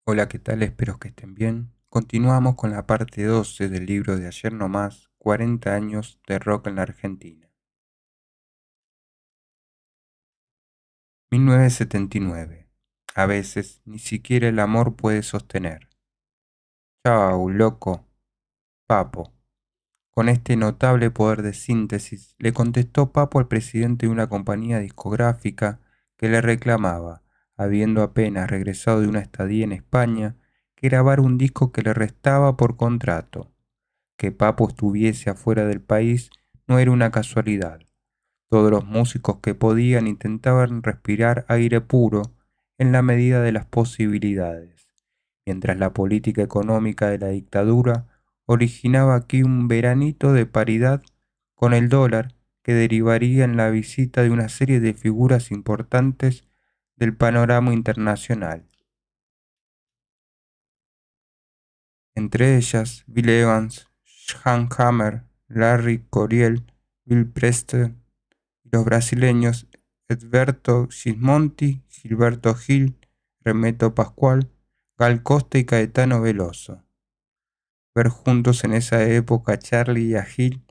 Hola, ¿qué tal? Espero que estén bien. Continuamos con la parte 12 del libro de Ayer no más, 40 años de rock en la Argentina. 1979. A veces ni siquiera el amor puede sostener. Chau, loco, Papo. Con este notable poder de síntesis, le contestó Papo al presidente de una compañía discográfica que le reclamaba, habiendo apenas regresado de una estadía en España, que grabar un disco que le restaba por contrato. Que Papo estuviese afuera del país no era una casualidad. Todos los músicos que podían intentaban respirar aire puro en la medida de las posibilidades, mientras la política económica de la dictadura originaba aquí un veranito de paridad con el dólar que derivaría en la visita de una serie de figuras importantes del panorama internacional. Entre ellas Bill Evans, Sean Hammer, Larry Coryell, Bill Preston y los brasileños Edberto Gismonti, Gilberto Gil, Remeto Pascual, Gal Costa y Caetano Veloso. Ver juntos en esa época a Charlie y a Gil,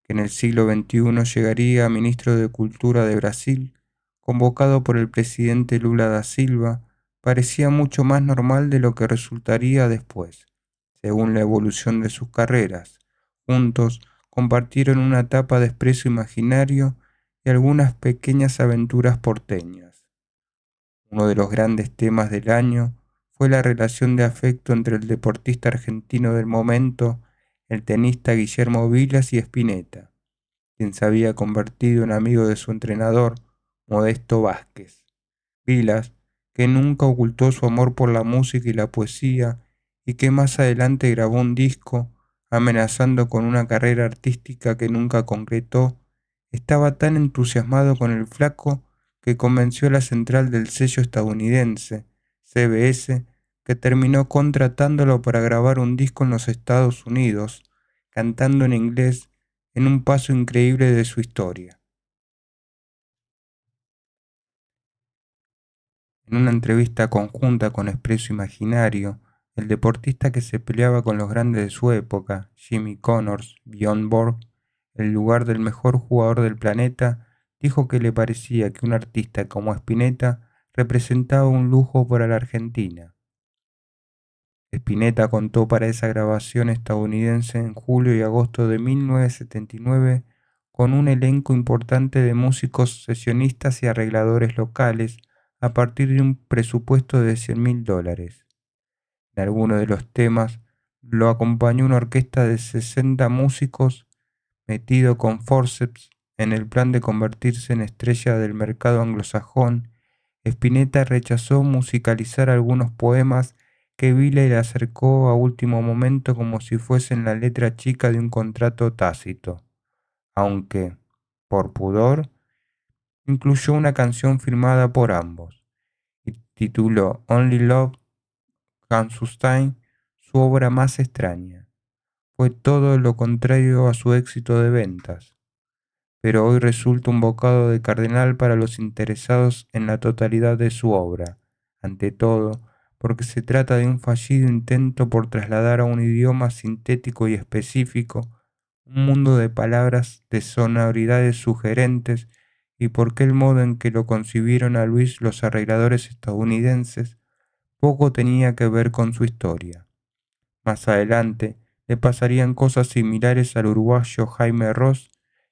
que en el siglo XXI llegaría a ministro de Cultura de Brasil, convocado por el presidente Lula da Silva, parecía mucho más normal de lo que resultaría después, según la evolución de sus carreras. Juntos compartieron una etapa de expreso imaginario y algunas pequeñas aventuras porteñas. Uno de los grandes temas del año fue la relación de afecto entre el deportista argentino del momento, el tenista Guillermo Vilas y Spinetta, quien se había convertido en amigo de su entrenador, Modesto Vázquez. Vilas, que nunca ocultó su amor por la música y la poesía, y que más adelante grabó un disco amenazando con una carrera artística que nunca concretó, estaba tan entusiasmado con el flaco que convenció a la central del sello estadounidense, CBS, que terminó contratándolo para grabar un disco en los Estados Unidos, cantando en inglés en un paso increíble de su historia. En una entrevista conjunta con Expreso Imaginario, el deportista que se peleaba con los grandes de su época, Jimmy Connors, Bjorn Borg, el lugar del mejor jugador del planeta, dijo que le parecía que un artista como Spinetta representaba un lujo para la Argentina. Spinetta contó para esa grabación estadounidense en julio y agosto de 1979 con un elenco importante de músicos sesionistas y arregladores locales a partir de un presupuesto de $100.000. En algunos de los temas lo acompañó una orquesta de 60 músicos metido con forceps en el plan de convertirse en estrella del mercado anglosajón. Spinetta rechazó musicalizar algunos poemas que Vile le acercó a último momento como si fuesen la letra chica de un contrato tácito, aunque, por pudor, incluyó una canción firmada por ambos y tituló Only Love Can Sustain su obra más extraña. Fue todo lo contrario a su éxito de ventas, pero hoy resulta un bocado de cardenal para los interesados en la totalidad de su obra, ante todo porque se trata de un fallido intento por trasladar a un idioma sintético y específico un mundo de palabras de sonoridades sugerentes y porque el modo en que lo concibieron a Luis los arregladores estadounidenses poco tenía que ver con su historia. Más adelante le pasarían cosas similares al uruguayo Jaime Ross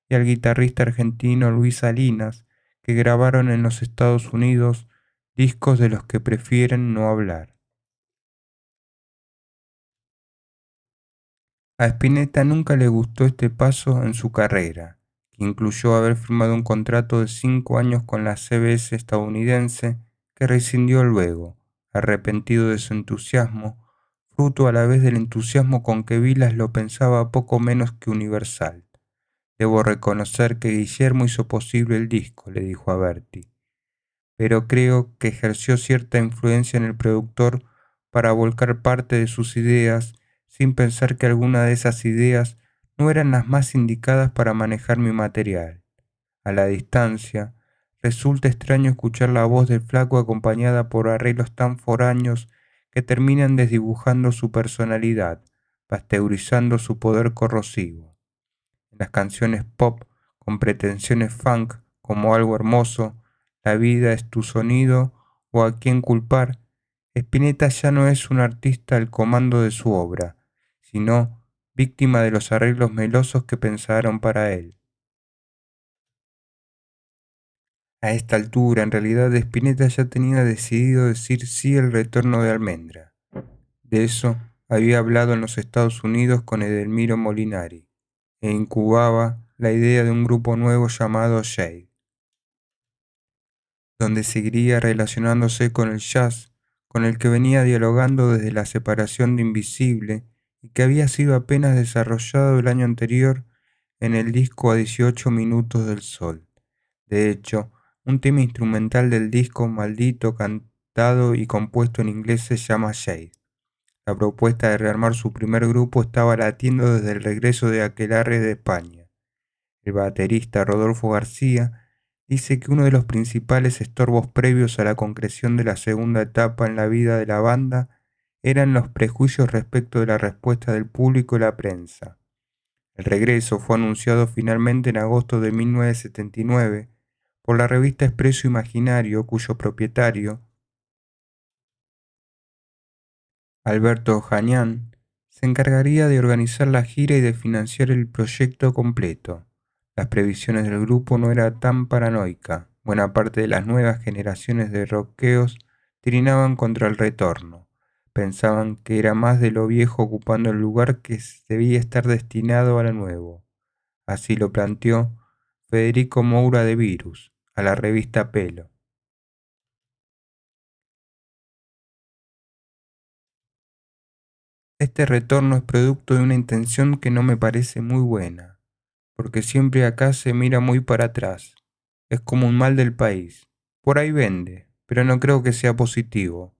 y al guitarrista argentino Luis Salinas, que grabaron en los Estados Unidos discos de los que prefieren no hablar. A Spinetta nunca le gustó este paso en su carrera, que incluyó haber firmado un contrato de 5 años con la CBS estadounidense, que rescindió luego, arrepentido de su entusiasmo, fruto a la vez del entusiasmo con que Vilas lo pensaba poco menos que universal. Debo reconocer que Guillermo hizo posible el disco, le dijo a Berti, pero creo que ejerció cierta influencia en el productor para volcar parte de sus ideas sin pensar que alguna de esas ideas no eran las más indicadas para manejar mi material. A la distancia, resulta extraño escuchar la voz del flaco acompañada por arreglos tan foráneos que terminan desdibujando su personalidad, pasteurizando su poder corrosivo. En las canciones pop con pretensiones funk como Algo Hermoso, La vida es tu sonido o A quién culpar, Spinetta ya no es un artista al comando de su obra, sino víctima de los arreglos melosos que pensaron para él. A esta altura, en realidad, Spinetta ya tenía decidido decir sí al retorno de Almendra. De eso había hablado en los Estados Unidos con Edelmiro Molinari, e incubaba la idea de un grupo nuevo llamado Shade, donde seguiría relacionándose con el jazz, con el que venía dialogando desde la separación de Invisible y que había sido apenas desarrollado el año anterior en el disco A 18 Minutos del Sol. De hecho, un tema instrumental del disco Maldito, cantado y compuesto en inglés, se llama Shade. La propuesta de rearmar su primer grupo estaba latiendo desde el regreso de Aquelarre de España. El baterista Rodolfo García dice que uno de los principales estorbos previos a la concreción de la segunda etapa en la vida de la banda eran los prejuicios respecto de la respuesta del público y la prensa. El regreso fue anunciado finalmente en agosto de 1979 por la revista Expreso Imaginario, cuyo propietario, Alberto Jañán, se encargaría de organizar la gira y de financiar el proyecto completo. Las previsiones del grupo no eran tan paranoica. Buena parte de las nuevas generaciones de rockeos trinaban contra el retorno. Pensaban que era más de lo viejo ocupando el lugar que debía estar destinado a lo nuevo. Así lo planteó Federico Moura de Virus a la revista Pelo. Este retorno es producto de una intención que no me parece muy buena, porque siempre acá se mira muy para atrás. Es como un mal del país. Por ahí vende, pero no creo que sea positivo.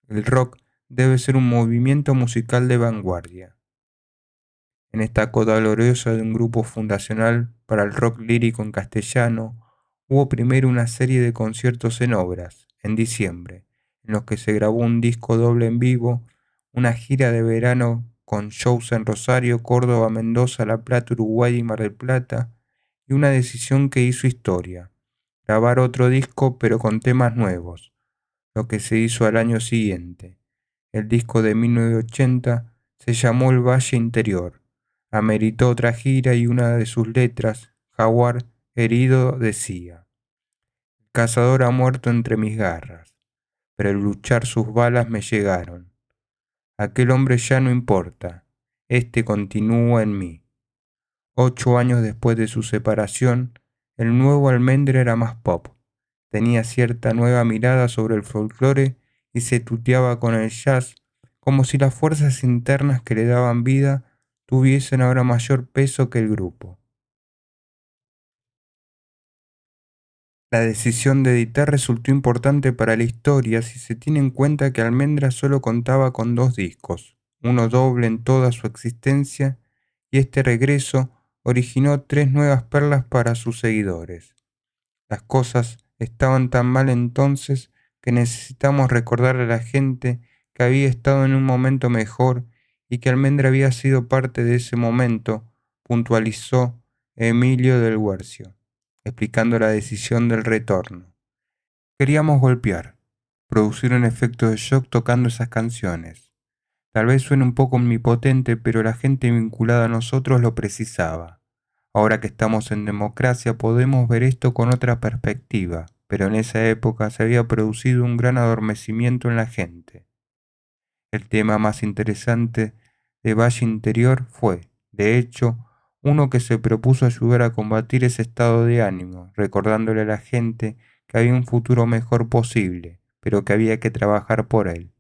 El rock debe ser un movimiento musical de vanguardia. En esta coda gloriosa de un grupo fundacional para el rock lírico en castellano, hubo primero una serie de conciertos en obras, en diciembre, en los que se grabó un disco doble en vivo, una gira de verano con shows en Rosario, Córdoba, Mendoza, La Plata, Uruguay y Mar del Plata, y una decisión que hizo historia, grabar otro disco pero con temas nuevos, lo que se hizo al año siguiente. El disco de 1980 se llamó El Valle Interior. Ameritó otra gira y una de sus letras, Jaguar herido, decía: El cazador ha muerto entre mis garras, pero al luchar sus balas me llegaron. Aquel hombre ya no importa, este continúa en mí. 8 años después de su separación, el nuevo Almendra era más pop. Tenía cierta nueva mirada sobre el folclore y se tuteaba con el jazz, como si las fuerzas internas que le daban vida tuviesen ahora mayor peso que el grupo. La decisión de editar resultó importante para la historia si se tiene en cuenta que Almendra solo contaba con 2 discos, uno doble en toda su existencia, y este regreso originó 3 nuevas perlas para sus seguidores. Las cosas estaban tan mal entonces que necesitamos recordarle a la gente que había estado en un momento mejor y que Almendra había sido parte de ese momento, puntualizó Emilio del Guercio, explicando la decisión del retorno. Queríamos golpear, producir un efecto de shock tocando esas canciones. Tal vez suene un poco omnipotente, pero la gente vinculada a nosotros lo precisaba. Ahora que estamos en democracia podemos ver esto con otra perspectiva, pero en esa época se había producido un gran adormecimiento en la gente. El tema más interesante de Valle Interior fue, de hecho, uno que se propuso ayudar a combatir ese estado de ánimo, recordándole a la gente que había un futuro mejor posible, pero que había que trabajar por él.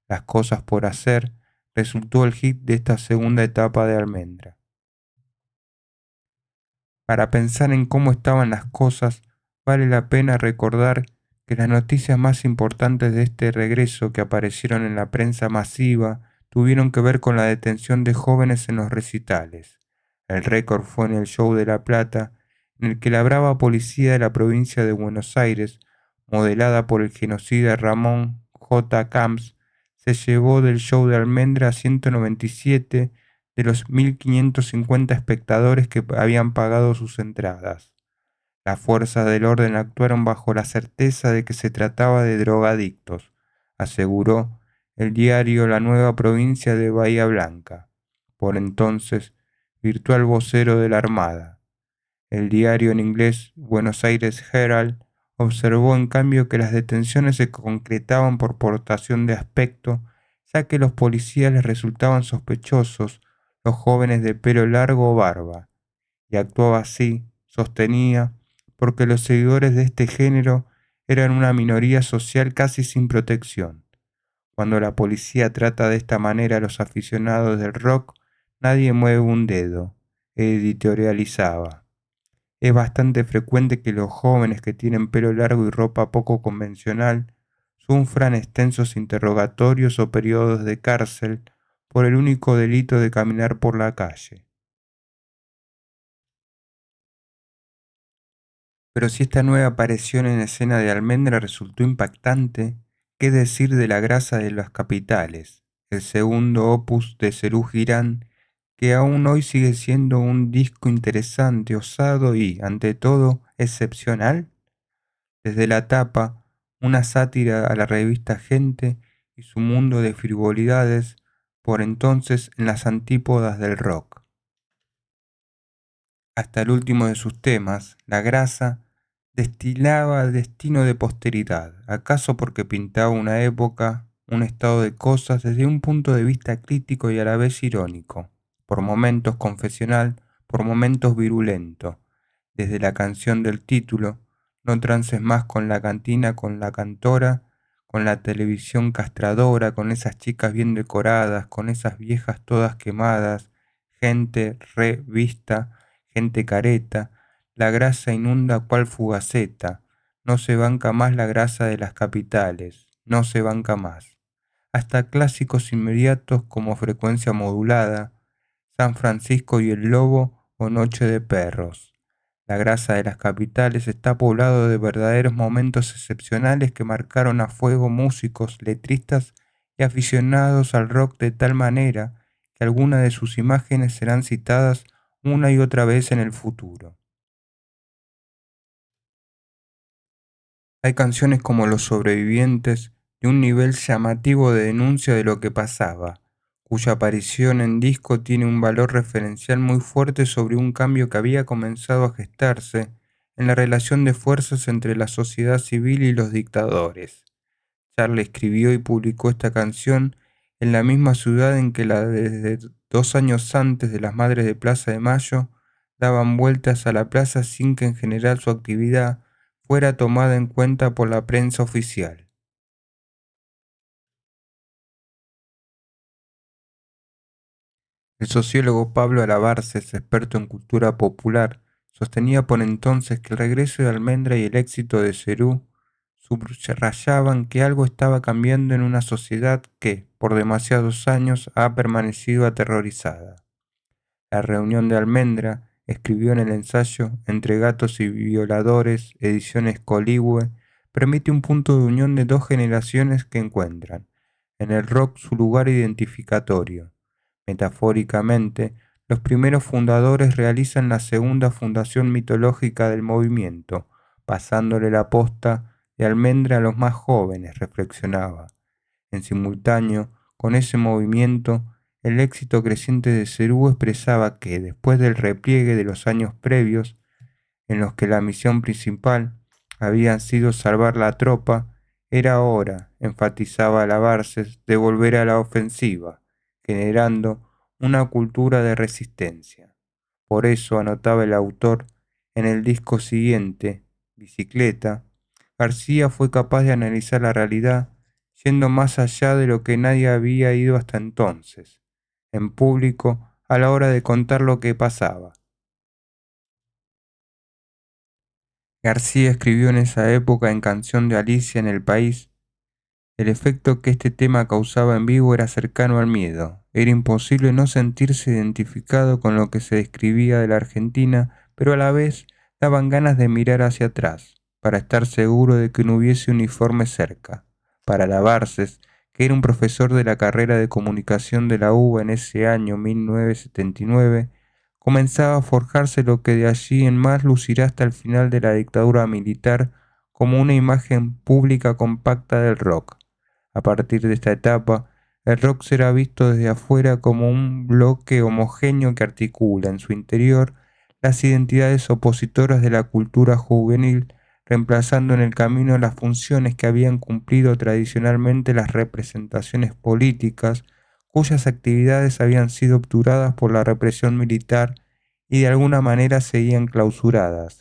Las cosas por hacer resultó el hit de esta segunda etapa de Almendra. Para pensar en cómo estaban las cosas, vale la pena recordar que las noticias más importantes de este regreso que aparecieron en la prensa masiva tuvieron que ver con la detención de jóvenes en los recitales. El récord fue en el Show de La Plata, en el que la brava policía de la provincia de Buenos Aires, modelada por el genocida Ramón J. Camps, se llevó del show de Almendra a 197 de los 1.550 espectadores que habían pagado sus entradas. Las fuerzas del orden actuaron bajo la certeza de que se trataba de drogadictos, aseguró el diario La Nueva Provincia de Bahía Blanca, por entonces virtual vocero de la Armada. El diario en inglés Buenos Aires Herald observó en cambio que las detenciones se concretaban por portación de aspecto, ya que los policías les resultaban sospechosos los jóvenes de pelo largo o barba, y actuaba así, sostenía, porque los seguidores de este género eran una minoría social casi sin protección. Cuando la policía trata de esta manera a los aficionados del rock, nadie mueve un dedo, editorializaba. Es bastante frecuente que los jóvenes que tienen pelo largo y ropa poco convencional sufran extensos interrogatorios o periodos de cárcel por el único delito de caminar por la calle. Pero si esta nueva aparición en escena de Almendra resultó impactante, ¿qué decir de La grasa de las capitales, el segundo opus de Serú Girán, que aún hoy sigue siendo un disco interesante, osado y, ante todo, excepcional? Desde la tapa, una sátira a la revista Gente y su mundo de frivolidades, por entonces en las antípodas del rock. Hasta el último de sus temas, La grasa, destilaba destino de posteridad, acaso porque pintaba una época, un estado de cosas desde un punto de vista crítico y a la vez irónico, por momentos confesional, por momentos virulento. Desde la canción del título, no trances más con la cantina, con la cantora, con la televisión castradora, con esas chicas bien decoradas, con esas viejas todas quemadas, gente revista, gente careta, la grasa inunda cual fugaceta, no se banca más la grasa de las capitales, no se banca más. Hasta clásicos inmediatos como Frecuencia Modulada, San Francisco y el Lobo o Noche de Perros. La grasa de las capitales está poblado de verdaderos momentos excepcionales que marcaron a fuego músicos, letristas y aficionados al rock de tal manera que algunas de sus imágenes serán citadas una y otra vez en el futuro. Hay canciones como Los sobrevivientes, de un nivel llamativo de denuncia de lo que pasaba, cuya aparición en disco tiene un valor referencial muy fuerte sobre un cambio que había comenzado a gestarse en la relación de fuerzas entre la sociedad civil y los dictadores. Charlie escribió y publicó esta canción en la misma ciudad en que la desde 2 años antes de las Madres de Plaza de Mayo daban vueltas a la plaza sin que en general su actividad fuera tomada en cuenta por la prensa oficial. El sociólogo Pablo Alabarces, experto en cultura popular, sostenía por entonces que el regreso de Almendra y el éxito de Cerú subrayaban que algo estaba cambiando en una sociedad que, por demasiados años, ha permanecido aterrorizada. La reunión de Almendra, escribió en el ensayo Entre gatos y violadores, ediciones Coligüe, permite un punto de unión de dos generaciones que encuentran, en el rock su lugar identificatorio. Metafóricamente, los primeros fundadores realizan la segunda fundación mitológica del movimiento, pasándole la posta de Almendra a los más jóvenes, reflexionaba. En simultáneo con ese movimiento, el éxito creciente de Cerú expresaba que, después del repliegue de los años previos, en los que la misión principal había sido salvar la tropa, era hora, enfatizaba Labarces, de volver a la ofensiva, generando una cultura de resistencia. Por eso, anotaba el autor, en el disco siguiente, Bicicleta, García fue capaz de analizar la realidad yendo más allá de lo que nadie había ido hasta entonces, en público, a la hora de contar lo que pasaba. García escribió en esa época en Canción de Alicia en el País: el efecto que este tema causaba en vivo era cercano al miedo. Era imposible no sentirse identificado con lo que se describía de la Argentina, pero a la vez daban ganas de mirar hacia atrás, para estar seguro de que no hubiese uniforme cerca. Para Lavarces, que era un profesor de la carrera de comunicación de la UBA en ese año 1979, comenzaba a forjarse lo que de allí en más lucirá hasta el final de la dictadura militar como una imagen pública compacta del rock. A partir de esta etapa, el rock será visto desde afuera como un bloque homogéneo que articula en su interior las identidades opositoras de la cultura juvenil, reemplazando en el camino las funciones que habían cumplido tradicionalmente las representaciones políticas, cuyas actividades habían sido obturadas por la represión militar y de alguna manera seguían clausuradas.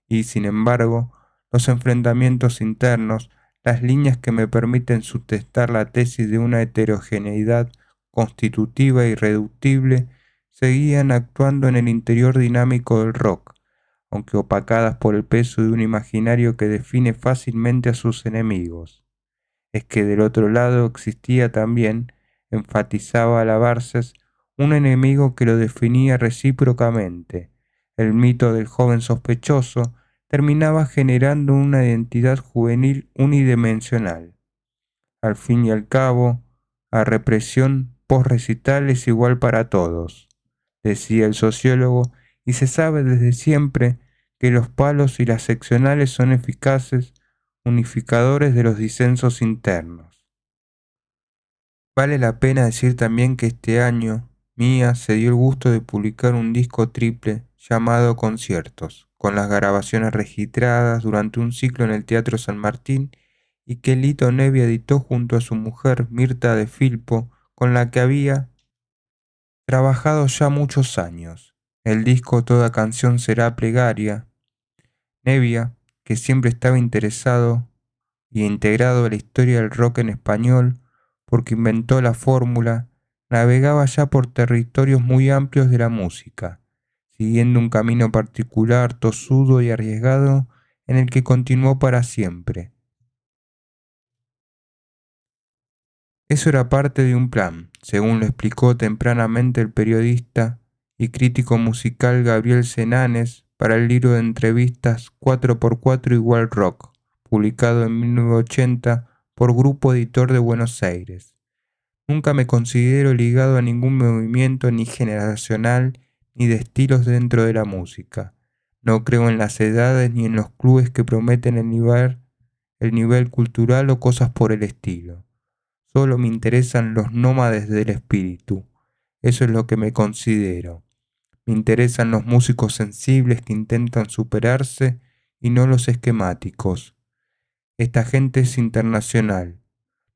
Y, sin embargo, los enfrentamientos internos, las líneas que me permiten sustentar la tesis de una heterogeneidad constitutiva e irreductible, seguían actuando en el interior dinámico del rock, aunque opacadas por el peso de un imaginario que define fácilmente a sus enemigos. Es que del otro lado existía también, enfatizaba Labarces, un enemigo que lo definía recíprocamente. El mito del joven sospechoso terminaba generando una identidad juvenil unidimensional. Al fin y al cabo, a represión post-recital es igual para todos, decía el sociólogo, y se sabe desde siempre que los palos y las seccionales son eficaces unificadores de los disensos internos. Vale la pena decir también que este año Mía se dio el gusto de publicar un disco triple llamado Conciertos, con las grabaciones registradas durante un ciclo en el Teatro San Martín y que Lito Nebbia editó junto a su mujer Mirta de Filpo, con la que había trabajado ya muchos años. El disco Toda canción será plegaria. Nebbia, que siempre estaba interesado y integrado a la historia del rock en español, porque inventó la fórmula, navegaba ya por territorios muy amplios de la música, siguiendo un camino particular, tosudo y arriesgado, en el que continuó para siempre. Eso era parte de un plan, según lo explicó tempranamente el periodista y crítico musical Gabriel Senanes para el libro de entrevistas 4x4 igual rock, publicado en 1980 por Grupo Editor de Buenos Aires. Nunca me considero ligado a ningún movimiento ni generacional ni de estilos dentro de la música. No creo en las edades ni en los clubes que prometen el nivel cultural o cosas por el estilo. Solo me interesan los nómades del espíritu. Eso es lo que me considero. Me interesan los músicos sensibles que intentan superarse y no los esquemáticos. Esta gente es internacional.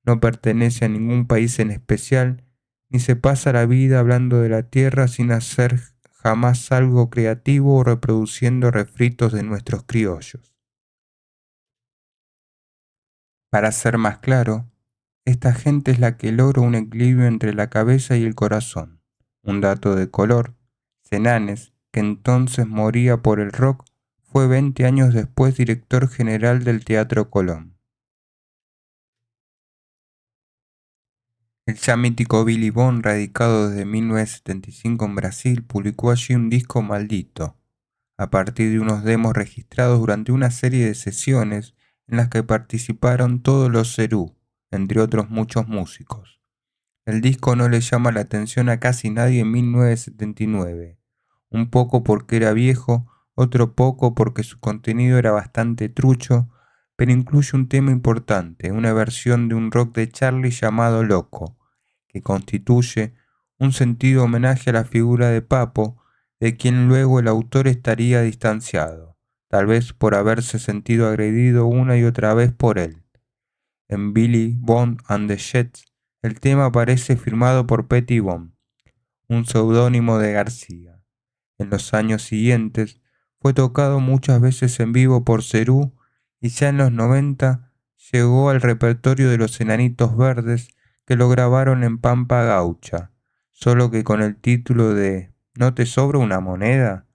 No pertenece a ningún país en especial, ni se pasa la vida hablando de la tierra sin hacer jamás algo creativo o reproduciendo refritos de nuestros criollos. Para ser más claro, esta gente es la que logra un equilibrio entre la cabeza y el corazón. Un dato de color, Senanes, que entonces moría por el rock, fue 20 años después director general del Teatro Colón. El ya mítico Billy Bond, radicado desde 1975 en Brasil, publicó allí un disco Maldito, a partir de unos demos registrados durante una serie de sesiones en las que participaron todos los Cerú, entre otros muchos músicos. El disco no le llama la atención a casi nadie en 1979, un poco porque era viejo, otro poco porque su contenido era bastante trucho, pero incluye un tema importante, una versión de un rock de Charlie llamado Loco, que constituye un sentido homenaje a la figura de Papo, de quien luego el autor estaría distanciado, tal vez por haberse sentido agredido una y otra vez por él. En Billy Bond and the Jets, el tema aparece firmado por Petty Bond, un seudónimo de García. En los años siguientes fue tocado muchas veces en vivo por Cerú y ya en los 90 llegó al repertorio de los Enanitos Verdes que lo grabaron en Pampa Gaucha, solo que con el título de ¿No te sobra una moneda?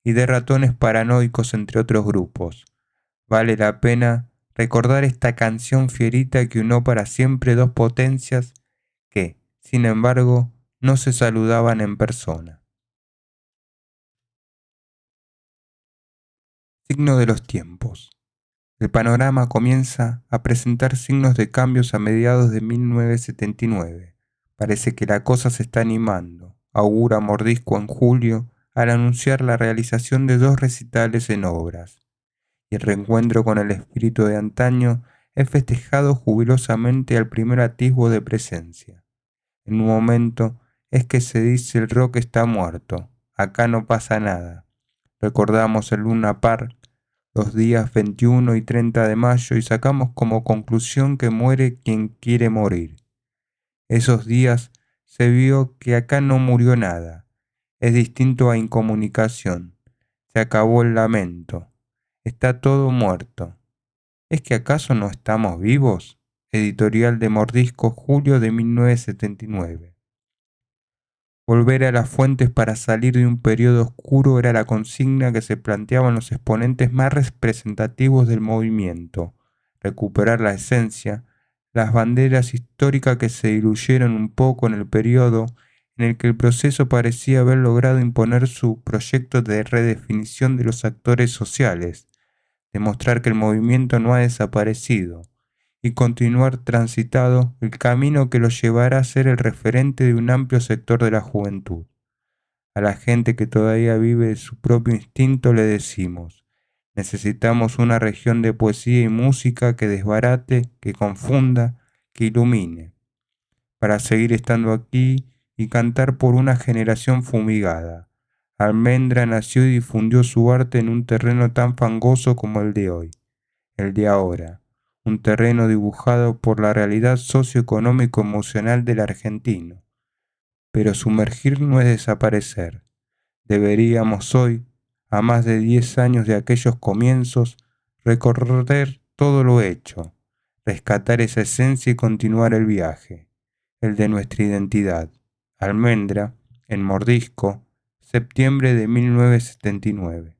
Y de Ratones Paranoicos entre otros grupos. Vale la pena recordar esta canción fierita que unió para siempre dos potencias que, sin embargo, no se saludaban en persona. Signo de los tiempos. El panorama comienza a presentar signos de cambios a mediados de 1979. Parece que la cosa se está animando, augura Mordisco en julio al anunciar la realización de 2 recitales en obras, y el reencuentro con el espíritu de antaño es festejado jubilosamente al primer atisbo de presencia. En un momento es que se dice el rock está muerto, acá no pasa nada. Recordamos el Luna Park los días 21 y 30 de mayo y sacamos como conclusión que muere quien quiere morir. Esos días se vio que acá no murió nada, es distinto a incomunicación, se acabó el lamento, está todo muerto. ¿Es que acaso no estamos vivos? Editorial de Mordisco, julio de 1979. Volver a las fuentes para salir de un periodo oscuro era la consigna que se planteaban los exponentes más representativos del movimiento. Recuperar la esencia, las banderas históricas que se diluyeron un poco en el periodo en el que el proceso parecía haber logrado imponer su proyecto de redefinición de los actores sociales, demostrar que el movimiento no ha desaparecido y continuar transitado el camino que lo llevará a ser el referente de un amplio sector de la juventud. A la gente que todavía vive de su propio instinto le decimos, necesitamos una región de poesía y música que desbarate, que confunda, que ilumine, para seguir estando aquí y cantar por una generación fumigada. Almendra nació y difundió su arte en un terreno tan fangoso como el de hoy, el de ahora, un terreno dibujado por la realidad socioeconómico-emocional del argentino. Pero sumergir no es desaparecer. Deberíamos hoy, a más de 10 años de aquellos comienzos, recorrer todo lo hecho, rescatar esa esencia y continuar el viaje, el de nuestra identidad. Almendra, en Mordisco, septiembre de 1979.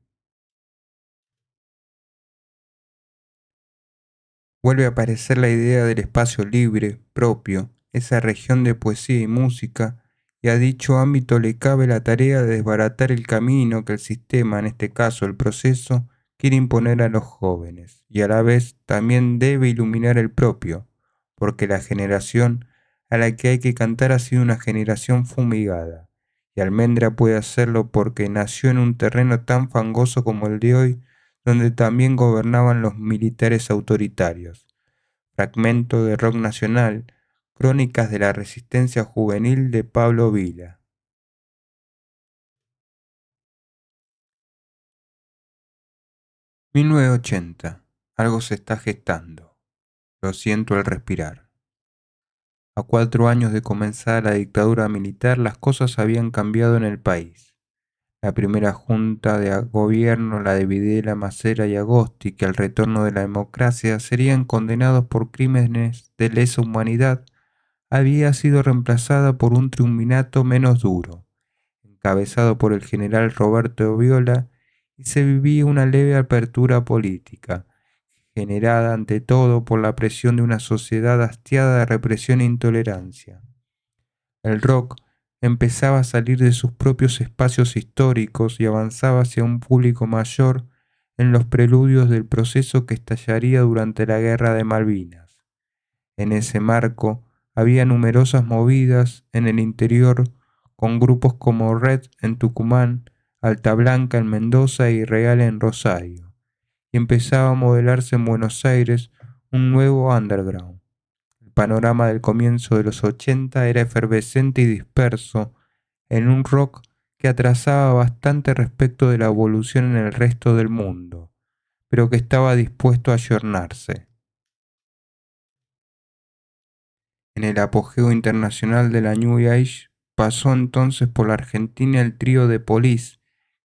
Vuelve a aparecer la idea del espacio libre, propio, esa región de poesía y música, y a dicho ámbito le cabe la tarea de desbaratar el camino que el sistema, en este caso el proceso, quiere imponer a los jóvenes, y a la vez también debe iluminar el propio, porque la generación a la que hay que cantar ha sido una generación fumigada, y Almendra puede hacerlo porque nació en un terreno tan fangoso como el de hoy, donde también gobernaban los militares autoritarios. Fragmento de rock nacional, Crónicas de la Resistencia Juvenil de Pablo Vila. 1980. Algo se está gestando. Lo siento al respirar. A 4 años de comenzar la dictadura militar, las cosas habían cambiado en el país. La primera junta de gobierno, la de Videla, Macera y Agosti, que al retorno de la democracia serían condenados por crímenes de lesa humanidad, había sido reemplazada por un triunvirato menos duro, encabezado por el general Roberto Viola, y se vivía una leve apertura política, generada ante todo por la presión de una sociedad hastiada de represión e intolerancia. El rock empezaba a salir de sus propios espacios históricos y avanzaba hacia un público mayor en los preludios del proceso que estallaría durante la Guerra de Malvinas. En ese marco había numerosas movidas en el interior con grupos como Red en Tucumán, Alta Blanca en Mendoza y Real en Rosario, y empezaba a modelarse en Buenos Aires un nuevo underground. El panorama del comienzo de los 80 era efervescente y disperso en un rock que atrasaba bastante respecto de la evolución en el resto del mundo, pero que estaba dispuesto a ayornarse. En el apogeo internacional de la New Age pasó entonces por la Argentina el trío de Police,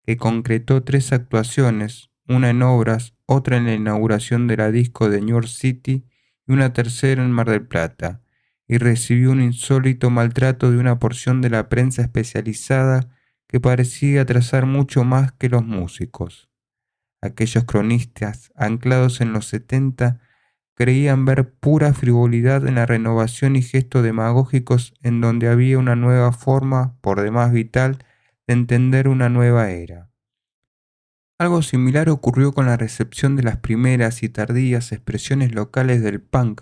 que concretó 3 actuaciones, una en Obras, otra en la inauguración de la disco de New York City y una tercera en Mar del Plata, y recibió un insólito maltrato de una porción de la prensa especializada que parecía atrasar mucho más que los músicos. Aquellos cronistas, anclados en los 70, creían ver pura frivolidad en la renovación y gestos demagógicos en donde había una nueva forma, por demás vital, de entender una nueva era. Algo similar ocurrió con la recepción de las primeras y tardías expresiones locales del punk,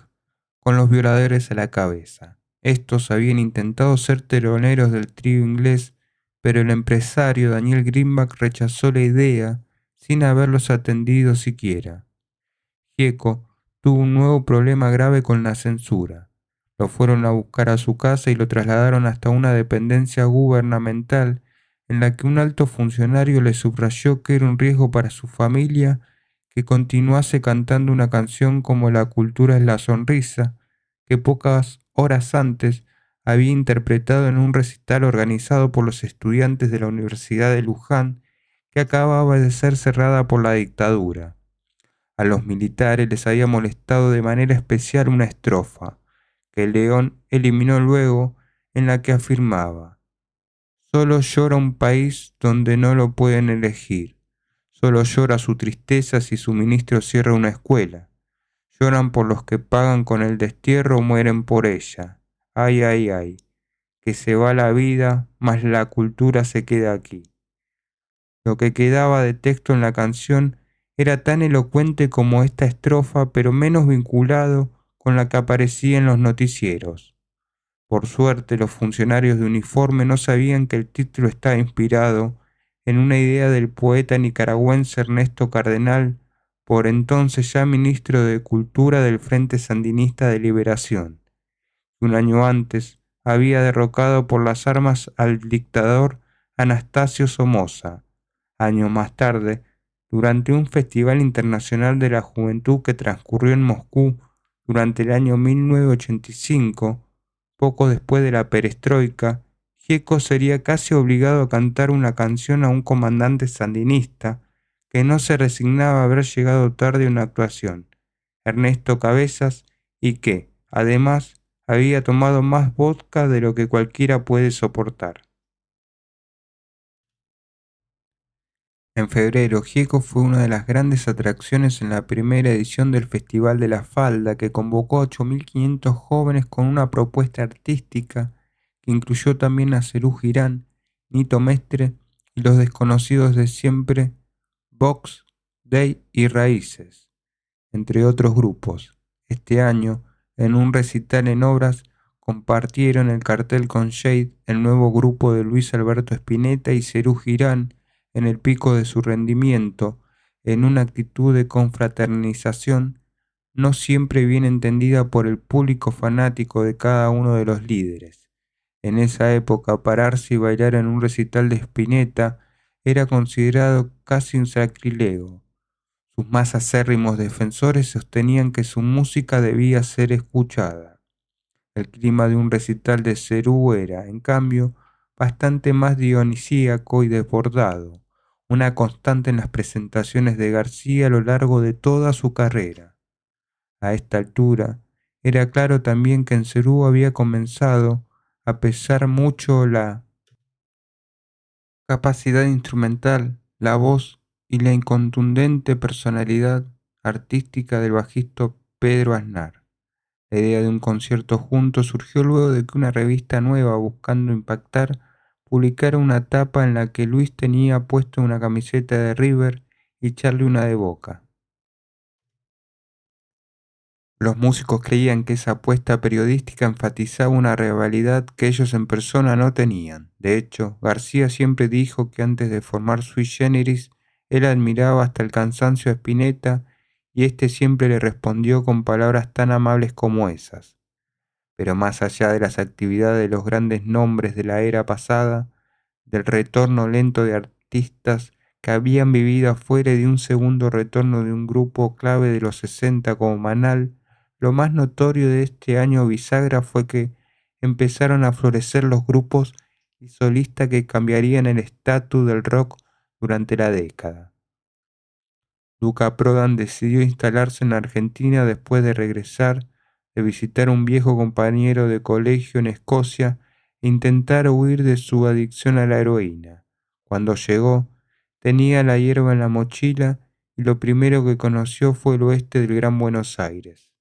con los violadores a la cabeza. Estos habían intentado ser teloneros del trío inglés, pero el empresario Daniel Greenback rechazó la idea sin haberlos atendido siquiera. Gieco tuvo un nuevo problema grave con la censura. Lo fueron a buscar a su casa y lo trasladaron hasta una dependencia gubernamental en la que un alto funcionario le subrayó que era un riesgo para su familia que continuase cantando una canción como La cultura es la sonrisa, que pocas horas antes había interpretado en un recital organizado por los estudiantes de la Universidad de Luján, que acababa de ser cerrada por la dictadura. A los militares les había molestado de manera especial una estrofa, que León eliminó luego, en la que afirmaba: solo llora un país donde no lo pueden elegir, solo llora su tristeza si su ministro cierra una escuela, lloran por los que pagan con el destierro o mueren por ella. Ay, ay, ay, que se va la vida, mas la cultura se queda aquí. Lo que quedaba de texto en la canción era tan elocuente como esta estrofa, pero menos vinculado con la que aparecía en los noticieros. Por suerte, los funcionarios de uniforme no sabían que el título estaba inspirado en una idea del poeta nicaragüense Ernesto Cardenal, por entonces ya ministro de Cultura del Frente Sandinista de Liberación, que un año antes había derrocado por las armas al dictador Anastasio Somoza. Años más tarde, durante un Festival Internacional de la Juventud que transcurrió en Moscú durante el año 1985, poco después de la perestroika, Gieco sería casi obligado a cantar una canción a un comandante sandinista que no se resignaba a haber llegado tarde a una actuación, Ernesto Cabezas, y que, además, había tomado más vodka de lo que cualquiera puede soportar. En febrero, Gieco fue una de las grandes atracciones en la primera edición del Festival de la Falda, que convocó a 8.500 jóvenes con una propuesta artística que incluyó también a Serú Girán, Nito Mestre y los desconocidos de siempre, Vox, Day y Raíces, entre otros grupos. Este año, en un recital en Obras, compartieron el cartel con Shade, el nuevo grupo de Luis Alberto Spinetta y Serú Girán, en el pico de su rendimiento, en una actitud de confraternización no siempre bien entendida por el público fanático de cada uno de los líderes. En esa época, pararse y bailar en un recital de Spinetta era considerado casi un sacrilego. Sus más acérrimos defensores sostenían que su música debía ser escuchada. El clima de un recital de Cerú era, en cambio, bastante más dionisíaco y desbordado, una constante en las presentaciones de García a lo largo de toda su carrera. A esta altura, era claro también que en Cerú había comenzado a pesar mucho la capacidad instrumental, la voz y la incontundente personalidad artística del bajista Pedro Aznar. La idea de un concierto juntos surgió luego de que una revista nueva, buscando impactar, publicara una tapa en la que Luis tenía puesto una camiseta de River y Charlie una de Boca. Los músicos creían que esa apuesta periodística enfatizaba una rivalidad que ellos en persona no tenían. De hecho, García siempre dijo que antes de formar Sui Generis, él admiraba hasta el cansancio a Spinetta y éste siempre le respondió con palabras tan amables como esas. Pero más allá de las actividades de los grandes nombres de la era pasada, del retorno lento de artistas que habían vivido afuera y de un segundo retorno de un grupo clave de los 60 como Manal, lo más notorio de este año bisagra fue que empezaron a florecer los grupos y solistas que cambiarían el estatus del rock durante la década. Luca Prodan decidió instalarse en Argentina después de regresar de visitar a un viejo compañero de colegio en Escocia e intentar huir de su adicción a la heroína. Cuando llegó, tenía la hierba en la mochila y lo primero que conoció fue el oeste del Gran Buenos Aires.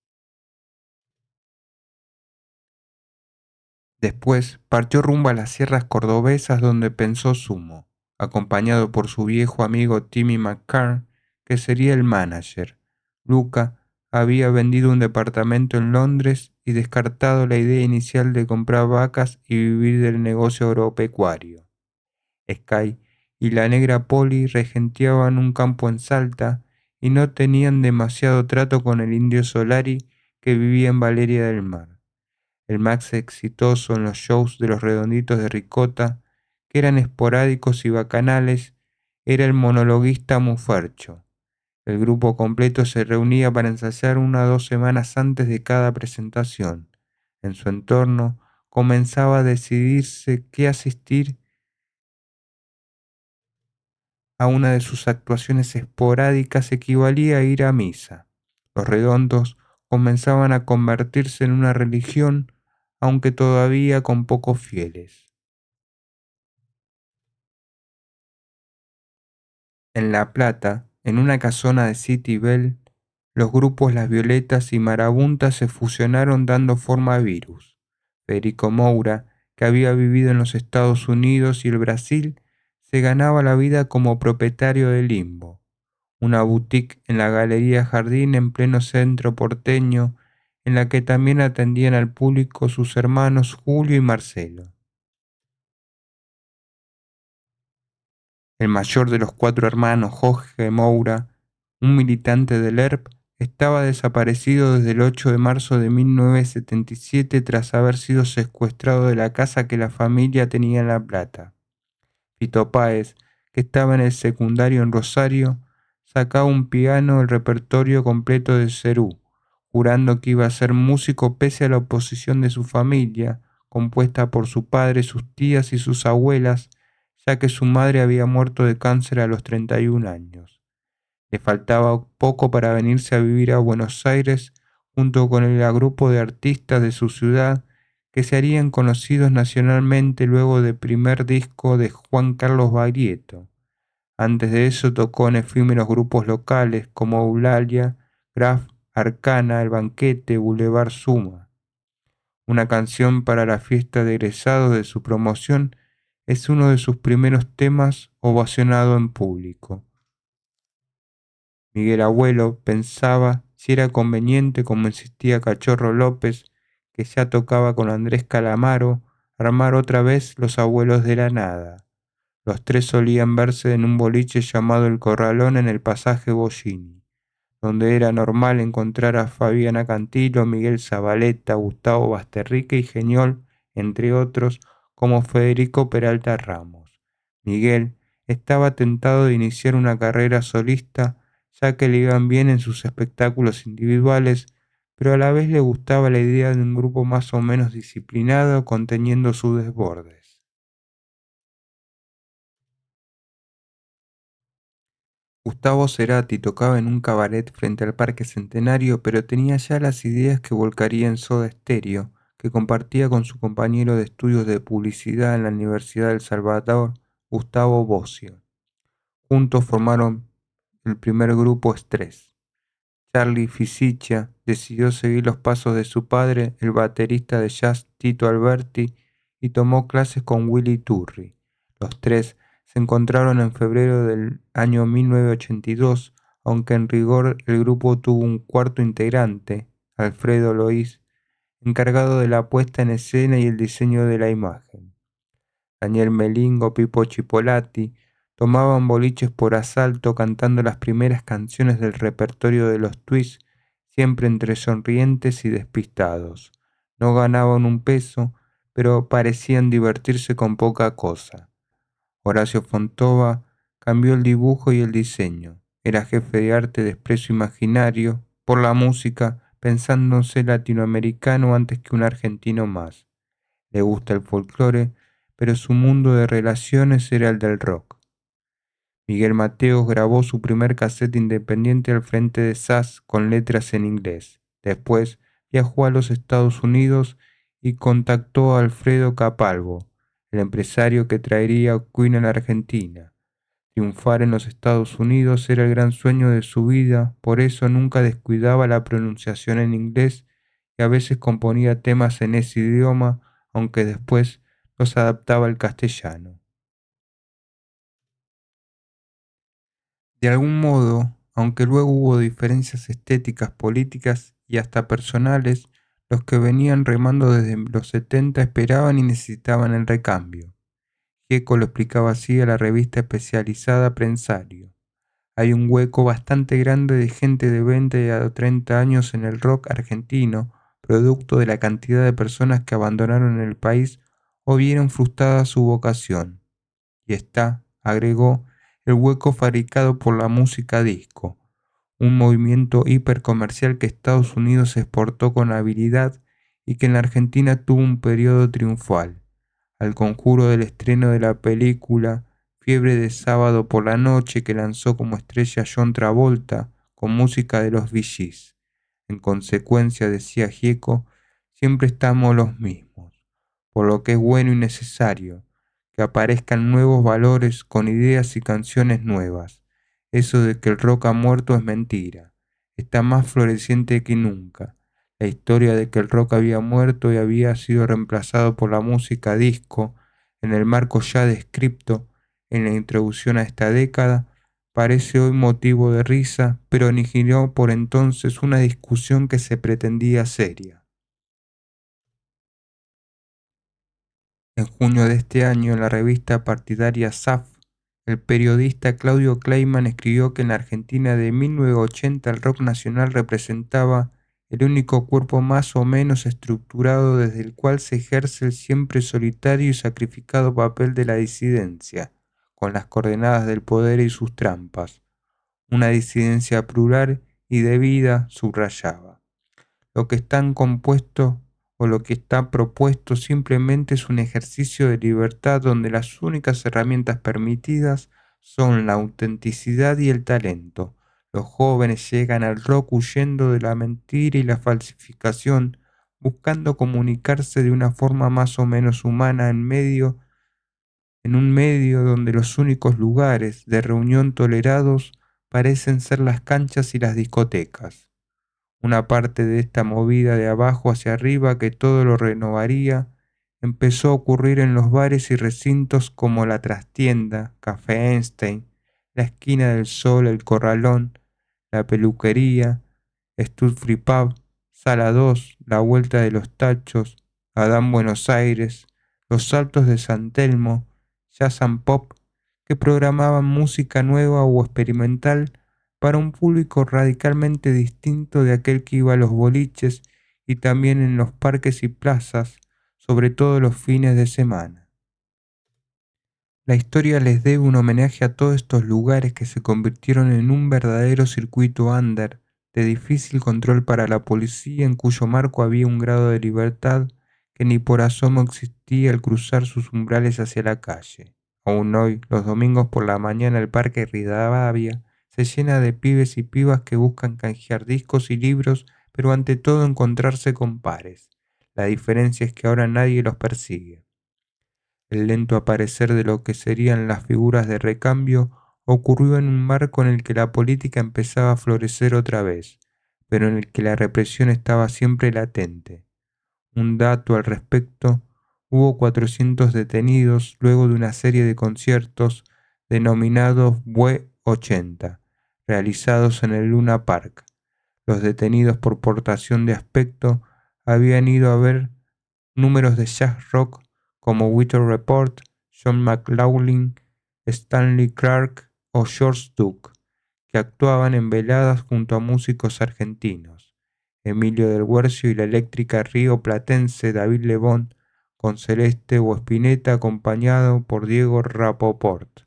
Después partió rumbo a las sierras cordobesas donde pensó sumo. acompañado por su viejo amigo Timmy McCarr, que sería el manager. Luca había vendido un departamento en Londres y descartado la idea inicial de comprar vacas y vivir del negocio agropecuario. Sky y la negra Polly regenteaban un campo en Salta y no tenían demasiado trato con el indio Solari que vivía en Valeria del Mar. El más exitoso en los shows de los Redonditos de Ricota, que eran esporádicos y bacanales, era el monologuista Mufercho. El grupo completo se reunía para ensayar 1 o 2 semanas antes de cada presentación. En su entorno comenzaba a decidirse qué asistir a una de sus actuaciones esporádicas equivalía a ir a misa. Los Redondos comenzaban a convertirse en una religión, aunque todavía con pocos fieles. En La Plata, en una casona de City Bell, los grupos Las Violetas y Marabunta se fusionaron dando forma a Virus. Federico Moura, que había vivido en los Estados Unidos y el Brasil, se ganaba la vida como propietario de Limbo, una boutique en la Galería Jardín en pleno centro porteño, en la que también atendían al público sus hermanos Julio y Marcelo. El mayor de los 4 hermanos, Jorge Moura, un militante del ERP, estaba desaparecido desde el 8 de marzo de 1977 tras haber sido secuestrado de la casa que la familia tenía en La Plata. Fito Páez, que estaba en el secundario en Rosario, sacaba un piano el repertorio completo de Cerú, jurando que iba a ser músico pese a la oposición de su familia, compuesta por su padre, sus tías y sus abuelas, ya que su madre había muerto de cáncer a los 31 años. Le faltaba poco para venirse a vivir a Buenos Aires junto con el grupo de artistas de su ciudad que se harían conocidos nacionalmente luego del primer disco de Juan Carlos Baglietto. Antes de eso tocó en efímeros grupos locales como Eulalia, Graf, Arcana, El Banquete, Boulevard Suma. Una canción para la fiesta de egresados de su promoción es uno de sus primeros temas ovacionado en público. Miguel Abuelo pensaba si era conveniente, como insistía Cachorro López, que ya tocaba con Andrés Calamaro, armar otra vez Los Abuelos de la Nada. Los tres solían verse en un boliche llamado El Corralón en el pasaje Bollini, donde era normal encontrar a Fabiana Cantilo, Miguel Zabaleta, Gustavo Basterrica y Geniol, entre otros, como Federico Peralta Ramos. Miguel estaba tentado de iniciar una carrera solista, ya que le iban bien en sus espectáculos individuales, pero a la vez le gustaba la idea de un grupo más o menos disciplinado conteniendo sus desbordes. Gustavo Cerati tocaba en un cabaret frente al Parque Centenario, pero tenía ya las ideas que volcaría en Soda Stereo, que compartía con su compañero de estudios de publicidad en la Universidad del Salvador, Gustavo Bossio. Juntos formaron el primer grupo Estrés. Charlie Fisichia decidió seguir los pasos de su padre, el baterista de jazz Tito Alberti, y tomó clases con Willy Turri. Los tres se encontraron en febrero del año 1982, aunque en rigor el grupo tuvo un cuarto integrante, Alfredo Lois, encargado de la puesta en escena y el diseño de la imagen. Daniel Melingo, Pipo Chipolati, tomaban boliches por asalto cantando las primeras canciones del repertorio de los Twists, siempre entre sonrientes y despistados. No ganaban un peso, pero parecían divertirse con poca cosa. Horacio Fontova cambió el dibujo y el diseño. Era jefe de arte de Expreso Imaginario, por la música, pensándose latinoamericano antes que un argentino más. Le gusta el folclore, pero su mundo de relaciones era el del rock. Miguel Mateos grabó su primer cassette independiente al frente de SAS con letras en inglés. Después viajó a los Estados Unidos y contactó a Alfredo Capalvo, el empresario que traería a Queen a la Argentina. Triunfar en los Estados Unidos era el gran sueño de su vida, por eso nunca descuidaba la pronunciación en inglés y a veces componía temas en ese idioma, aunque después los adaptaba al castellano. De algún modo, aunque luego hubo diferencias estéticas, políticas y hasta personales, los que venían remando desde los 70 esperaban y necesitaban el recambio. Gieco lo explicaba así a la revista especializada Prensario. Hay un hueco bastante grande de gente de 20 a 30 años en el rock argentino, producto de la cantidad de personas que abandonaron el país o vieron frustrada su vocación. Y está, agregó, el hueco fabricado por la música disco, un movimiento hipercomercial que Estados Unidos exportó con habilidad y que en la Argentina tuvo un periodo triunfal. Al conjuro del estreno de la película Fiebre de sábado por la noche que lanzó como estrella John Travolta con música de los Bee Gees. En consecuencia, decía Gieco, siempre estamos los mismos, por lo que es bueno y necesario que aparezcan nuevos valores con ideas y canciones nuevas. Eso de que el rock ha muerto es mentira, está más floreciente que nunca. La historia de que el rock había muerto y había sido reemplazado por la música disco, en el marco ya descripto en la introducción a esta década, parece hoy motivo de risa, pero originó por entonces una discusión que se pretendía seria. En junio de este año, en la revista partidaria SAF, el periodista Claudio Kleiman escribió que en la Argentina de 1980 el rock nacional representaba el único cuerpo más o menos estructurado desde el cual se ejerce el siempre solitario y sacrificado papel de la disidencia, con las coordenadas del poder y sus trampas. Una disidencia plural y debida, subrayaba. Lo que está compuesto o lo que está propuesto simplemente es un ejercicio de libertad donde las únicas herramientas permitidas son la autenticidad y el talento. Los jóvenes llegan al rock huyendo de la mentira y la falsificación, buscando comunicarse de una forma más o menos humana en un medio donde los únicos lugares de reunión tolerados parecen ser las canchas y las discotecas. Una parte de esta movida de abajo hacia arriba que todo lo renovaría empezó a ocurrir en los bares y recintos como la Trastienda, Café Einstein, la Esquina del Sol, el Corralón, la Peluquería, Stud Free Pub, Sala 2, La Vuelta de los Tachos, Adán Buenos Aires, Los Saltos de San Telmo, Jazz and Pop, que programaban música nueva o experimental para un público radicalmente distinto de aquel que iba a los boliches y también en los parques y plazas, sobre todo los fines de semana. La historia les debe un homenaje a todos estos lugares que se convirtieron en un verdadero circuito under, de difícil control para la policía, en cuyo marco había un grado de libertad que ni por asomo existía al cruzar sus umbrales hacia la calle. Aún hoy, los domingos por la mañana, el Parque Rivadavia se llena de pibes y pibas que buscan canjear discos y libros, pero ante todo encontrarse con pares. La diferencia es que ahora nadie los persigue. El lento aparecer de lo que serían las figuras de recambio ocurrió en un marco en el que la política empezaba a florecer otra vez, pero en el que la represión estaba siempre latente. Un dato al respecto: hubo 400 detenidos luego de una serie de conciertos denominados Bue 80, realizados en el Luna Park. Los detenidos por portación de aspecto habían ido a ver números de jazz rock como Weather Report, John McLaughlin, Stanley Clarke o George Duke, que actuaban en veladas junto a músicos argentinos, Emilio del Guercio y la eléctrica río platense David Lebón, con Celeste o Spinetta acompañado por Diego Rapoport,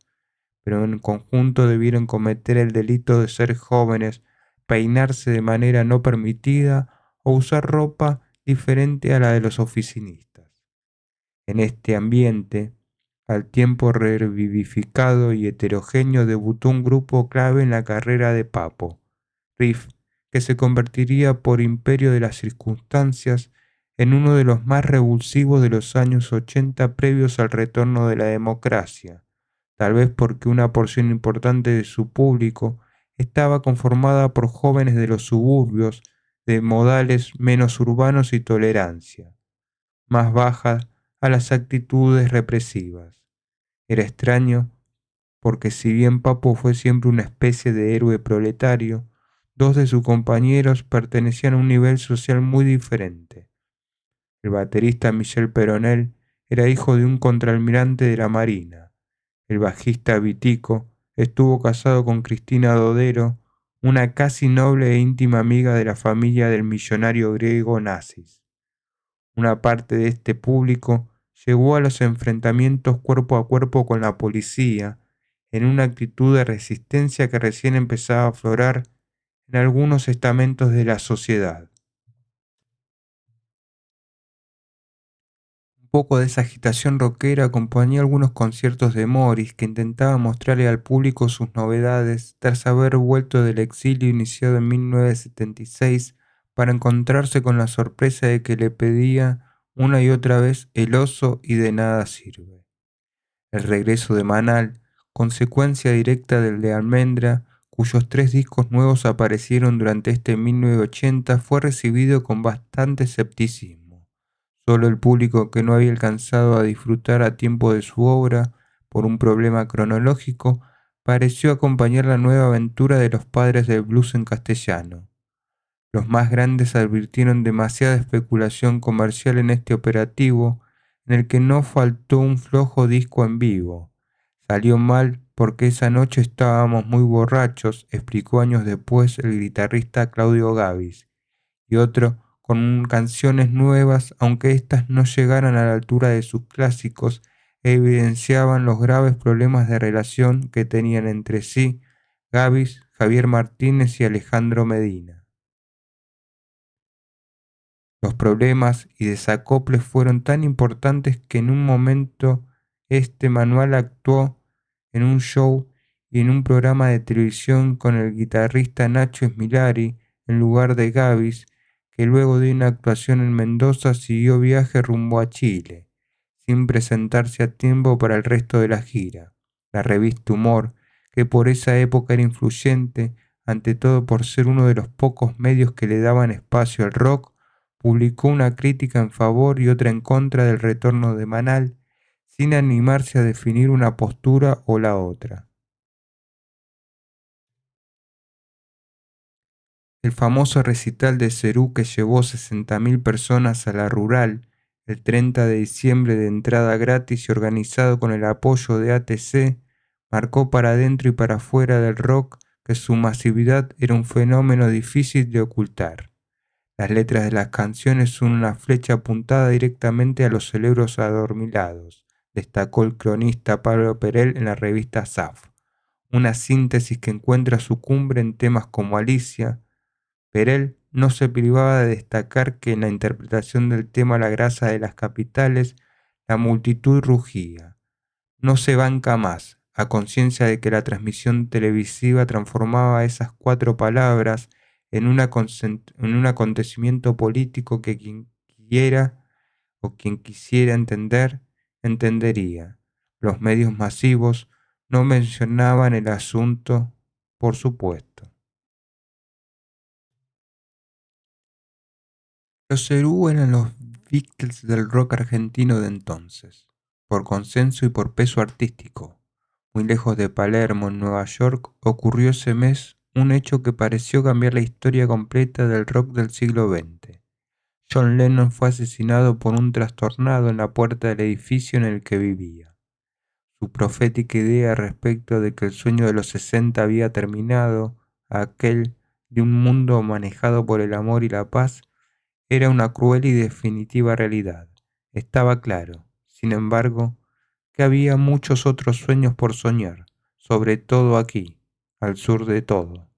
pero en conjunto debieron cometer el delito de ser jóvenes, peinarse de manera no permitida o usar ropa diferente a la de los oficinistas. En este ambiente, al tiempo revivificado y heterogéneo, debutó un grupo clave en la carrera de Papo, Riff, que se convertiría por imperio de las circunstancias en uno de los más revulsivos de los años 80 previos al retorno de la democracia, tal vez porque una porción importante de su público estaba conformada por jóvenes de los suburbios, de modales menos urbanos y tolerancia más baja a las actitudes represivas. Era extraño, porque si bien Papo fue siempre una especie de héroe proletario, dos de sus compañeros pertenecían a un nivel social muy diferente. El baterista Michel Peronel era hijo de un contraalmirante de la Marina. El bajista Vitico estuvo casado con Cristina Dodero, una casi noble e íntima amiga de la familia del millonario griego Nasis. Una parte de este público llegó a los enfrentamientos cuerpo a cuerpo con la policía, en una actitud de resistencia que recién empezaba a aflorar en algunos estamentos de la sociedad. Un poco de esa agitación rockera acompañó algunos conciertos de Morris, que intentaba mostrarle al público sus novedades tras haber vuelto del exilio iniciado en 1976 para encontrarse con la sorpresa de que le pedía una y otra vez el oso y de nada sirve. El regreso de Manal, consecuencia directa del de Almendra, cuyos 3 discos nuevos aparecieron durante este 1980, fue recibido con bastante escepticismo. Solo el público que no había alcanzado a disfrutar a tiempo de su obra por un problema cronológico pareció acompañar la nueva aventura de los padres del blues en castellano. Los más grandes advirtieron demasiada especulación comercial en este operativo, en el que no faltó un flojo disco en vivo. Salió mal porque esa noche estábamos muy borrachos, explicó años después el guitarrista Claudio Gavis, y otro con canciones nuevas, aunque éstas no llegaran a la altura de sus clásicos, evidenciaban los graves problemas de relación que tenían entre sí Gavis, Javier Martínez y Alejandro Medina. Los problemas y desacoples fueron tan importantes que en un momento este Manuel actuó en un show y en un programa de televisión con el guitarrista Nacho Smilari en lugar de Gavis, que luego de una actuación en Mendoza siguió viaje rumbo a Chile, sin presentarse a tiempo para el resto de la gira. La revista Humor, que por esa época era influyente, ante todo por ser uno de los pocos medios que le daban espacio al rock, publicó una crítica en favor y otra en contra del retorno de Manal, sin animarse a definir una postura o la otra. El famoso recital de Cerú que llevó 60.000 personas a la Rural el 30 de diciembre de entrada gratis y organizado con el apoyo de ATC, marcó para adentro y para afuera del rock que su masividad era un fenómeno difícil de ocultar. Las letras de las canciones son una flecha apuntada directamente a los cerebros adormilados, destacó el cronista Pablo Perel en la revista SAF. Una síntesis que encuentra su cumbre en temas como Alicia. Perel no se privaba de destacar que en la interpretación del tema La grasa de las capitales, la multitud rugía. No se banca más, a conciencia de que la transmisión televisiva transformaba esas 4 palabras en un acontecimiento político que quien quiera o quien quisiera entender, entendería. Los medios masivos no mencionaban el asunto, por supuesto. Los Cerú eran los Beatles del rock argentino de entonces, por consenso y por peso artístico. Muy lejos de Palermo, en Nueva York, ocurrió ese mes un hecho que pareció cambiar la historia completa del rock del siglo XX. John Lennon fue asesinado por un trastornado en la puerta del edificio en el que vivía. Su profética idea respecto de que el sueño de los 60 había terminado, aquel de un mundo manejado por el amor y la paz, era una cruel y definitiva realidad. Estaba claro, sin embargo, que había muchos otros sueños por soñar, sobre todo aquí, al sur de todo.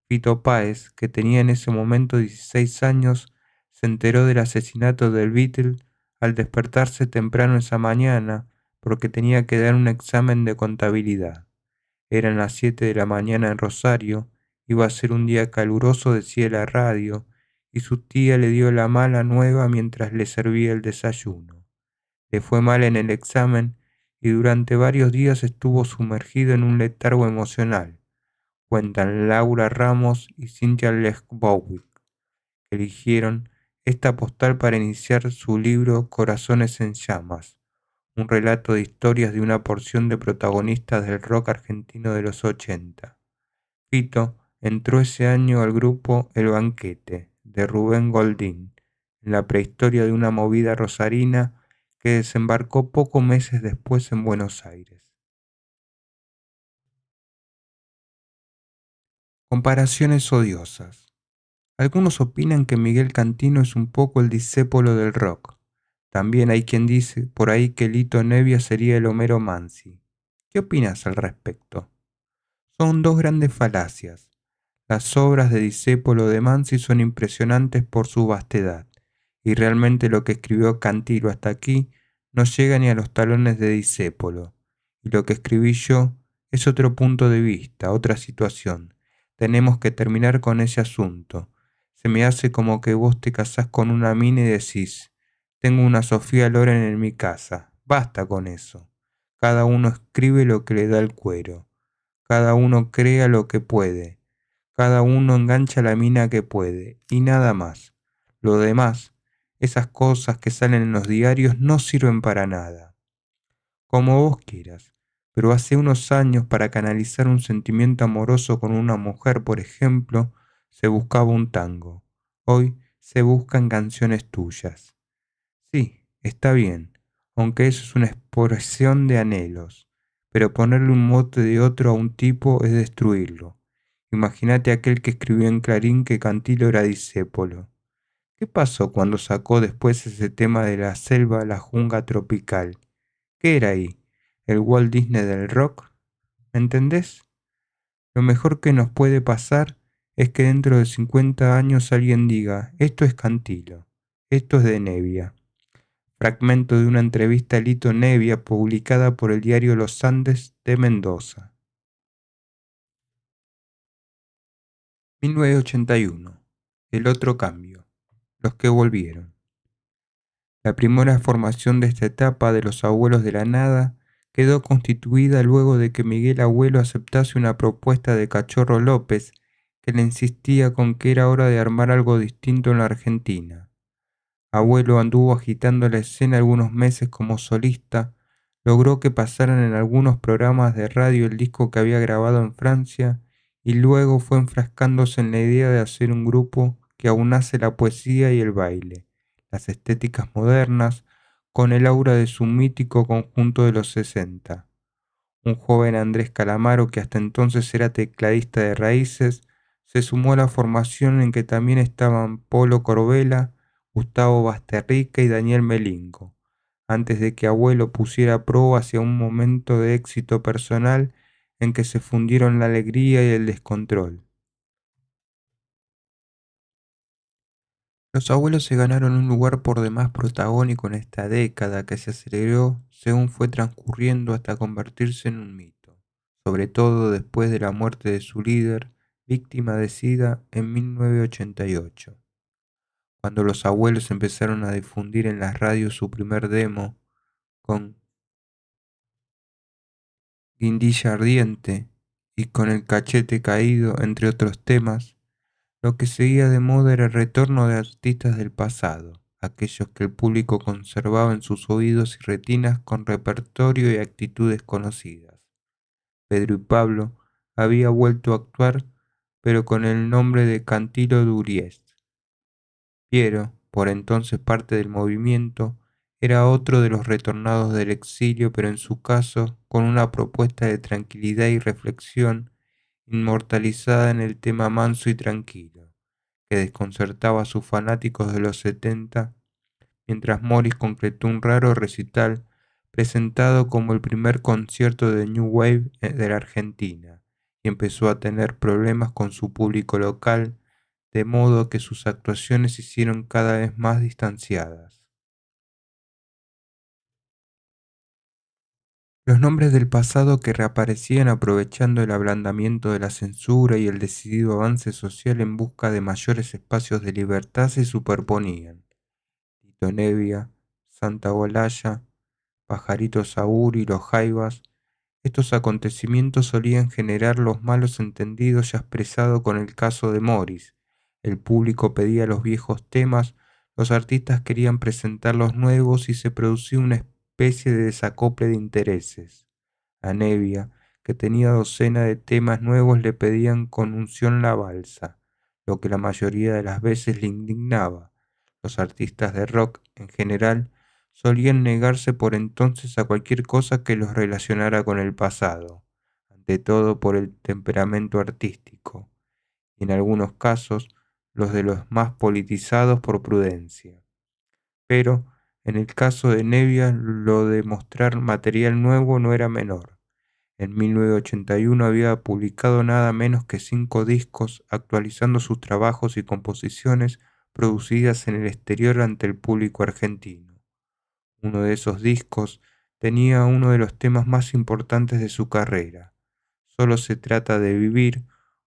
Fito Páez, que tenía en ese momento 16 años, se enteró del asesinato del Beatle al despertarse temprano esa mañana porque tenía que dar un examen de contabilidad. Eran las 7 de la mañana en Rosario, iba a ser un día caluroso, decía la radio, y su tía le dio la mala nueva mientras le servía el desayuno. Le fue mal en el examen y durante varios días estuvo sumergido en un letargo emocional, cuentan Laura Ramos y Cynthia Lechbowick, que eligieron esta postal para iniciar su libro Corazones en Llamas, un relato de historias de una porción de protagonistas del rock argentino de los 80. Fito entró ese año al grupo El Banquete, de Rubén Goldín, en la prehistoria de una movida rosarina que desembarcó pocos meses después en Buenos Aires. Comparaciones odiosas. Algunos opinan que Miguel Cantino es un poco el discépolo del rock. También hay quien dice por ahí que Lito Nebbia sería el Homero Mansi. ¿Qué opinas al respecto? Son dos grandes falacias. Las obras de Discépolo de Mansi son impresionantes por su vastedad, y realmente lo que escribió Cantilo hasta aquí no llega ni a los talones de Discépolo, y lo que escribí yo es otro punto de vista, otra situación. Tenemos que terminar con ese asunto. Se me hace como que vos te casás con una mina y decís, tengo una Sofía Loren en mi casa. Basta con eso. Cada uno escribe lo que le da el cuero. Cada uno crea lo que puede. Cada uno engancha la mina que puede, y nada más. Lo demás, esas cosas que salen en los diarios no sirven para nada. Como vos quieras, pero hace unos años para canalizar un sentimiento amoroso con una mujer, por ejemplo, se buscaba un tango. Hoy se buscan canciones tuyas. Sí, está bien, aunque eso es una expresión de anhelos, pero ponerle un mote de otro a un tipo es destruirlo. Imagínate aquel que escribió en Clarín que Cantilo era discépolo. ¿Qué pasó cuando sacó después ese tema de la selva, la jungla tropical? ¿Qué era ahí? ¿El Walt Disney del rock? ¿Me entendés? Lo mejor que nos puede pasar es que dentro de 50 años alguien diga, esto es Cantilo, esto es de Nevia. Fragmento de una entrevista a Lito Nebbia publicada por el diario Los Andes de Mendoza. 1981. El otro cambio. Los que volvieron. La primera formación de esta etapa de los Abuelos de la Nada quedó constituida luego de que Miguel Abuelo aceptase una propuesta de Cachorro López que le insistía con que era hora de armar algo distinto en la Argentina. Abuelo anduvo agitando la escena algunos meses como solista, logró que pasaran en algunos programas de radio el disco que había grabado en Francia y luego fue enfrascándose en la idea de hacer un grupo que aunase la poesía y el baile, las estéticas modernas, con el aura de su mítico conjunto de los 60. Un joven Andrés Calamaro, que hasta entonces era tecladista de Raíces, se sumó a la formación en que también estaban Polo Corbella, Gustavo Basterrica y Daniel Melingo, antes de que Abuelo pusiera a prueba hacia un momento de éxito personal en que se fundieron la alegría y el descontrol. Los Abuelos se ganaron un lugar por demás protagónico en esta década que se aceleró según fue transcurriendo hasta convertirse en un mito, sobre todo después de la muerte de su líder, víctima de SIDA en 1988. Cuando los Abuelos empezaron a difundir en las radios su primer demo, con Guindilla Ardiente y con El Cachete Caído, entre otros temas, lo que seguía de moda era el retorno de artistas del pasado, aquellos que el público conservaba en sus oídos y retinas con repertorio y actitudes conocidas. Pedro y Pablo había vuelto a actuar, pero con el nombre de Cantilo Duriez. Piero, por entonces parte del movimiento, era otro de los retornados del exilio, pero en su caso con una propuesta de tranquilidad y reflexión inmortalizada en el tema manso y tranquilo, que desconcertaba a sus fanáticos de los 70, mientras Morris concretó un raro recital presentado como el primer concierto de New Wave de la Argentina, y empezó a tener problemas con su público local, de modo que sus actuaciones se hicieron cada vez más distanciadas. Los nombres del pasado que reaparecían aprovechando el ablandamiento de la censura y el decidido avance social en busca de mayores espacios de libertad se superponían. Tito Nevia, Santa Olalla, Pajarito Saúl y los Jaivas. Estos acontecimientos solían generar los malos entendidos ya expresado con el caso de Morris. El público pedía los viejos temas, los artistas querían presentar los nuevos y se producía una especie de desacople de intereses. A Nevia, que tenía docena de temas nuevos, le pedían con unción la valsa, lo que la mayoría de las veces le indignaba. Los artistas de rock, en general, solían negarse por entonces a cualquier cosa que los relacionara con el pasado, ante todo por el temperamento artístico, y en algunos casos los de los más politizados por prudencia. Pero, en el caso de Nevia, lo de mostrar material nuevo no era menor. En 1981 había publicado nada menos que 5 discos actualizando sus trabajos y composiciones producidas en el exterior ante el público argentino. Uno de esos discos tenía uno de los temas más importantes de su carrera. Solo se trata de vivir,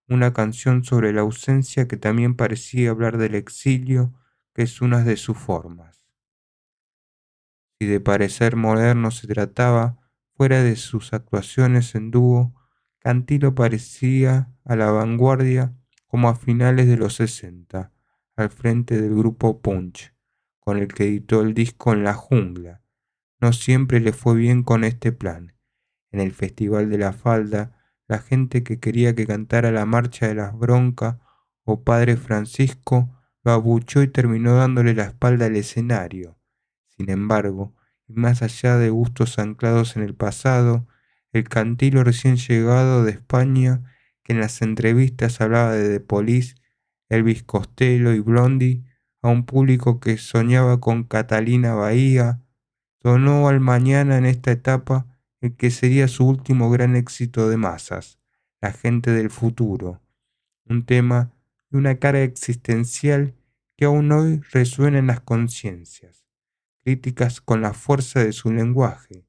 una canción sobre la ausencia que también parecía hablar del exilio, que es una de sus formas. Si de parecer moderno se trataba, fuera de sus actuaciones en dúo, Cantilo parecía a la vanguardia como a finales de los 60, al frente del grupo Punch, con el que editó el disco En la Jungla. No siempre le fue bien con este plan. En el Festival de la Falda, la gente que quería que cantara la Marcha de las Broncas o Padre Francisco lo abuchó y terminó dándole la espalda al escenario. Sin embargo, y más allá de gustos anclados en el pasado, el Cantilo recién llegado de España, que en las entrevistas hablaba de The Police, Elvis Costello y Blondie, a un público que soñaba con Catalina Bahía, donó al mañana en esta etapa el que sería su último gran éxito de masas, La gente del futuro, un tema de una cara existencial que aún hoy resuena en las conciencias, críticas con la fuerza de su lenguaje,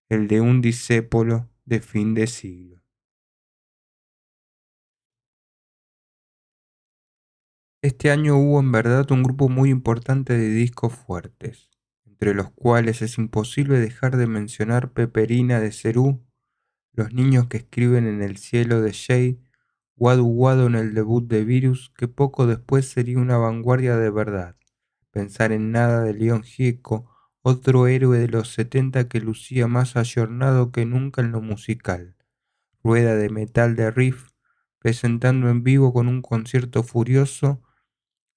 el de un discépolo de fin de siglo. Este año hubo en verdad un grupo muy importante de discos fuertes, entre los cuales es imposible dejar de mencionar Peperina de Cerú, Los niños que escriben en el cielo de Jay, Wadu Wadu en el debut de Virus, que poco después sería una vanguardia de verdad. Pensar en Nada de León Gieco, otro héroe de los 70 que lucía más ayornado que nunca en lo musical. Rueda de metal de Riff, presentando en vivo con un concierto furioso,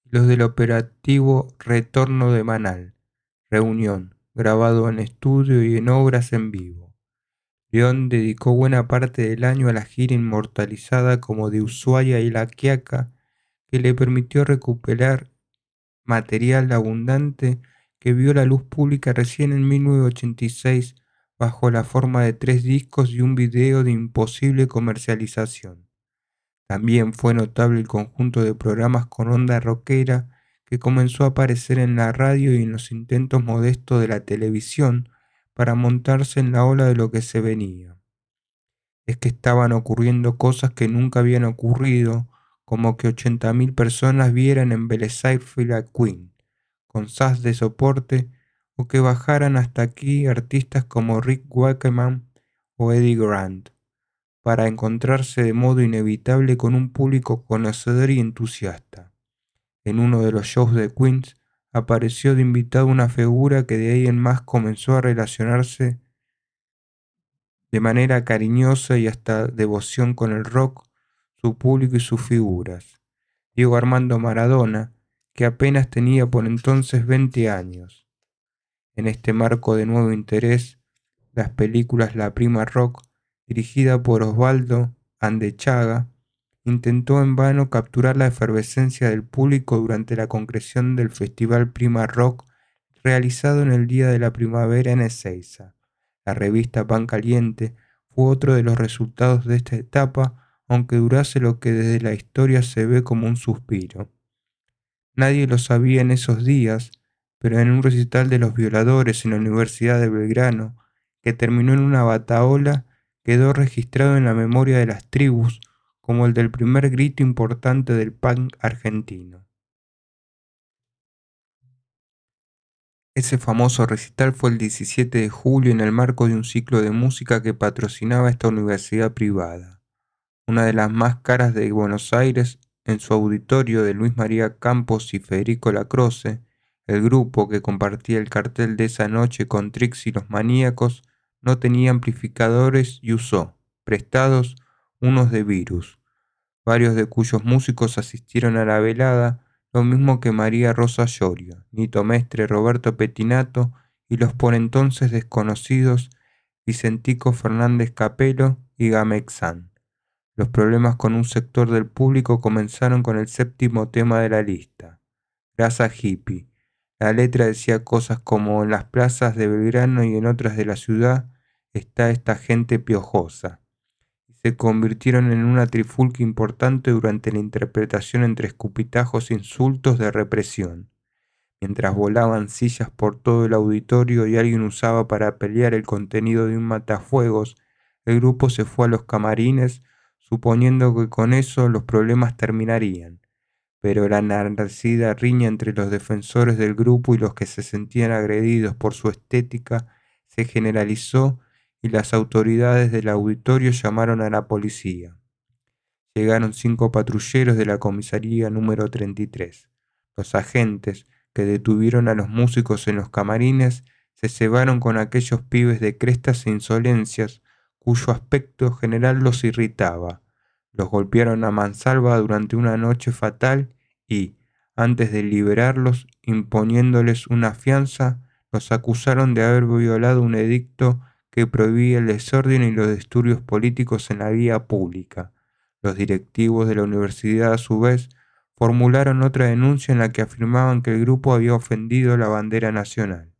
y los del operativo Retorno de Manal, Reunión, grabado en estudio y en obras en vivo. León dedicó buena parte del año a la gira inmortalizada como de Ushuaia y La Quiaca, que le permitió recuperar material abundante que vio la luz pública recién en 1986 bajo la forma de 3 discos y un video de imposible comercialización. También fue notable el conjunto de programas con onda rockera que comenzó a aparecer en la radio y en los intentos modestos de la televisión para montarse en la ola de lo que se venía. Es que estaban ocurriendo cosas que nunca habían ocurrido, como que 80.000 personas vieran en Field a Queen, con SAS de soporte, o que bajaran hasta aquí artistas como Rick Wakeman o Eddie Grant, para encontrarse de modo inevitable con un público conocedor y entusiasta. En uno de los shows de Queen apareció de invitado una figura que de ahí en más comenzó a relacionarse de manera cariñosa y hasta devoción con el rock, su público y sus figuras. Diego Armando Maradona, que apenas tenía por entonces 20 años. En este marco de nuevo interés, las películas La Prima Rock, dirigida por Osvaldo Andechaga, intentó en vano capturar la efervescencia del público durante la concreción del Festival Prima Rock realizado en el Día de la Primavera en Ezeiza. La revista Pan Caliente fue otro de los resultados de esta etapa, aunque durase lo que desde la historia se ve como un suspiro. Nadie lo sabía en esos días, pero en un recital de Los Violadores en la Universidad de Belgrano, que terminó en una batahola, quedó registrado en la memoria de las tribus como el del primer grito importante del punk argentino. Ese famoso recital fue el 17 de julio en el marco de un ciclo de música que patrocinaba esta universidad privada, una de las más caras de Buenos Aires. En su auditorio de Luis María Campos y Federico Lacroce, El grupo, que compartía el cartel de esa noche con Trix y los Maníacos, no tenía amplificadores y usó, prestados, unos de Virus, varios de cuyos músicos asistieron a la velada, lo mismo que María Rosa Llorio, Nito Mestre, Roberto Pettinato y los por entonces desconocidos Vicentico Fernández Capelo y Gamexán. Los problemas con un sector del público comenzaron con el séptimo tema de la lista, Grasa Hippie. La letra decía cosas como: en las plazas de Belgrano y en otras de la ciudad está esta gente piojosa. Y se convirtieron en una trifulca importante durante la interpretación entre escupitajos e insultos de represión. Mientras volaban sillas por todo el auditorio y alguien usaba para pelear el contenido de un matafuegos, el grupo se fue a los camarines, suponiendo que con eso los problemas terminarían. Pero la enardecida riña entre los defensores del grupo y los que se sentían agredidos por su estética se generalizó y las autoridades del auditorio llamaron a la policía. Llegaron 5 patrulleros de la comisaría número 33. Los agentes, que detuvieron a los músicos en los camarines, se cebaron con aquellos pibes de crestas e insolencias cuyo aspecto general los irritaba. Los golpearon a mansalva durante una noche fatal y, antes de liberarlos, imponiéndoles una fianza, los acusaron de haber violado un edicto que prohibía el desorden y los disturbios políticos en la vía pública. Los directivos de la universidad, a su vez, formularon otra denuncia en la que afirmaban que el grupo había ofendido la bandera nacional.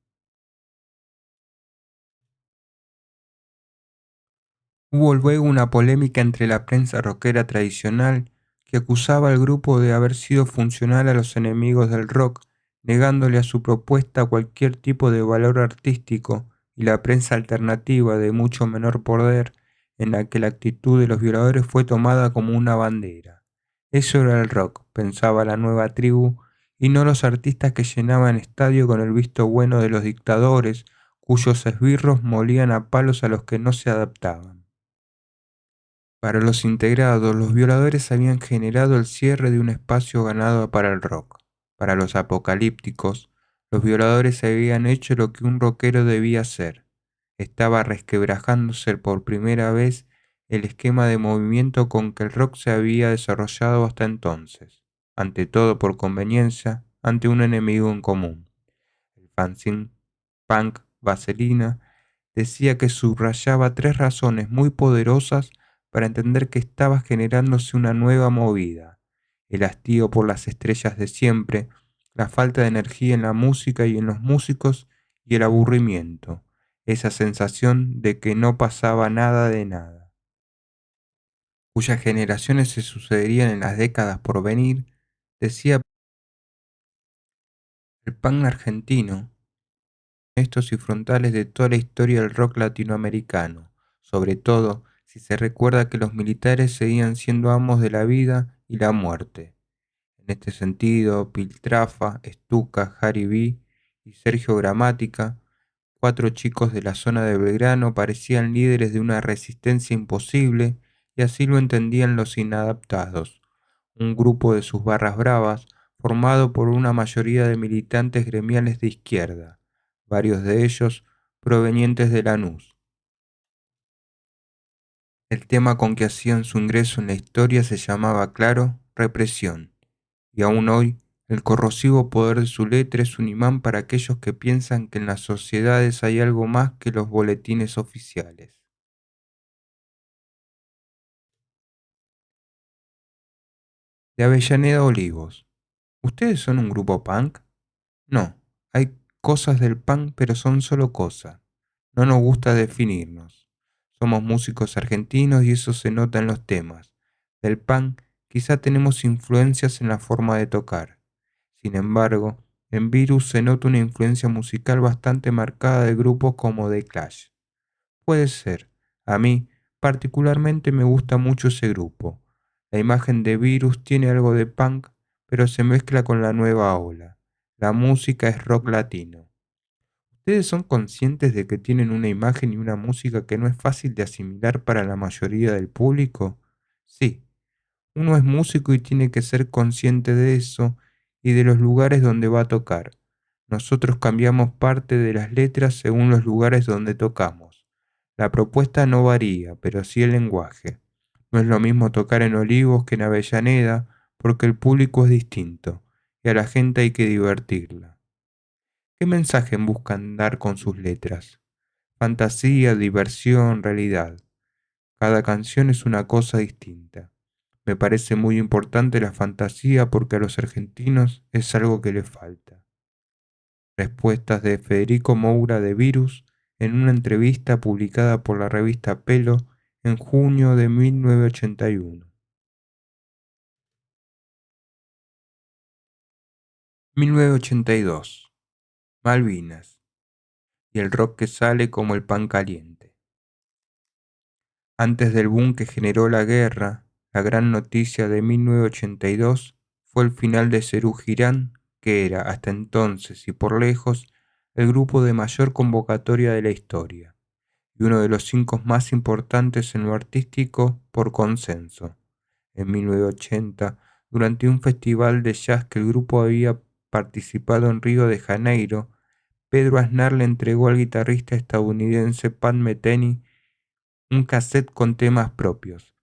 Hubo luego una polémica entre la prensa rockera tradicional, que acusaba al grupo de haber sido funcional a los enemigos del rock, negándole a su propuesta cualquier tipo de valor artístico, y la prensa alternativa, de mucho menor poder, en la que la actitud de los violadores fue tomada como una bandera. Eso era el rock, pensaba la nueva tribu, y no los artistas que llenaban estadio con el visto bueno de los dictadores, cuyos esbirros molían a palos a los que no se adaptaban. Para los integrados, los violadores habían generado el cierre de un espacio ganado para el rock. Para los apocalípticos, los violadores habían hecho lo que un rockero debía hacer. Estaba resquebrajándose por primera vez el esquema de movimiento con que el rock se había desarrollado hasta entonces, ante todo por conveniencia, ante un enemigo en común. El fanzine punk Vaselina decía que subrayaba 3 razones muy poderosas para entender que estaba generándose una nueva movida: el hastío por las estrellas de siempre, la falta de energía en la música y en los músicos y el aburrimiento, esa sensación de que no pasaba nada de nada, cuyas generaciones se sucederían en las décadas por venir. Decía: el punk argentino, honestos y frontales de toda la historia del rock latinoamericano, sobre todo si se recuerda que los militares seguían siendo amos de la vida y la muerte. En este sentido, Piltrafa, Stuka, Harry B. y Sergio Gramática, 4 chicos de la zona de Belgrano, parecían líderes de una resistencia imposible, y así lo entendían los inadaptados, un grupo de sus barras bravas formado por una mayoría de militantes gremiales de izquierda, varios de ellos provenientes de Lanús. El tema con que hacían su ingreso en la historia se llamaba, claro, represión, y aún hoy el corrosivo poder de su letra es un imán para aquellos que piensan que en las sociedades hay algo más que los boletines oficiales. De Avellaneda a Olivos. ¿Ustedes son un grupo punk? No, hay cosas del punk, pero son solo cosas. No nos gusta definirnos. Somos músicos argentinos y eso se nota en los temas. Del punk quizá tenemos influencias en la forma de tocar. Sin embargo, en Virus se nota una influencia musical bastante marcada de grupos como The Clash. Puede ser. A mí, particularmente, me gusta mucho ese grupo. La imagen de Virus tiene algo de punk, pero se mezcla con la nueva ola. La música es rock latino. ¿Ustedes son conscientes de que tienen una imagen y una música que no es fácil de asimilar para la mayoría del público? Sí, uno es músico y tiene que ser consciente de eso y de los lugares donde va a tocar. Nosotros cambiamos parte de las letras según los lugares donde tocamos. La propuesta no varía, pero sí el lenguaje. No es lo mismo tocar en Olivos que en Avellaneda, porque el público es distinto, y a la gente hay que divertirla. ¿Qué mensaje buscan dar con sus letras? Fantasía, diversión, realidad. Cada canción es una cosa distinta. Me parece muy importante la fantasía porque a los argentinos es algo que les falta. Respuestas de Federico Moura de Virus en una entrevista publicada por la revista Pelo en junio de 1981. 1982. Malvinas. Y el rock que sale como el pan caliente. Antes del boom que generó la guerra, la gran noticia de 1982 fue el final de Serú Girán, que era, hasta entonces y por lejos, el grupo de mayor convocatoria de la historia, y uno de los 5 más importantes en lo artístico por consenso. En 1980, durante un festival de jazz que el grupo había participado en Río de Janeiro, Pedro Aznar le entregó al guitarrista estadounidense Pat Metheny un cassette con temas propios.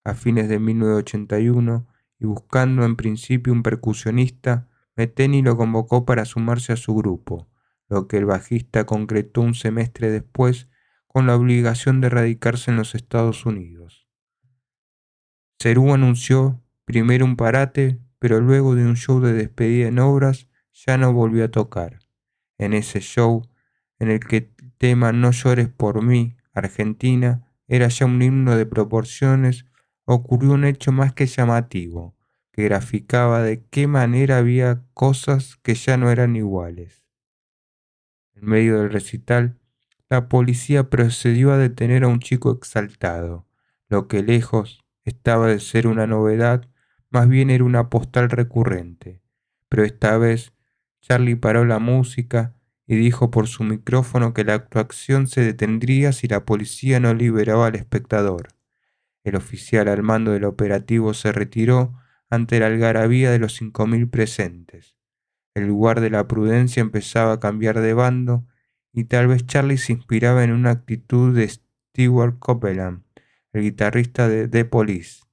A fines de 1981, y buscando en principio un percusionista, Metheny lo convocó para sumarse a su grupo, lo que el bajista concretó un semestre después con la obligación de radicarse en los Estados Unidos. Serú anunció primero un parate, pero luego de un show de despedida en Obras ya no volvió a tocar. En ese show, en el que el tema No llores por mí, Argentina, era ya un himno de proporciones, ocurrió un hecho más que llamativo, que graficaba de qué manera había cosas que ya no eran iguales. En medio del recital, la policía procedió a detener a un chico exaltado, lo que lejos estaba de ser una novedad, más bien era una postal recurrente. Pero esta vez Charlie paró la música y dijo por su micrófono que la actuación se detendría si la policía no liberaba al espectador. El oficial al mando del operativo se retiró ante la algarabía de los 5.000 presentes. El lugar de la prudencia empezaba a cambiar de bando y tal vez Charlie se inspiraba en una actitud de Stewart Copeland, el guitarrista de The Police,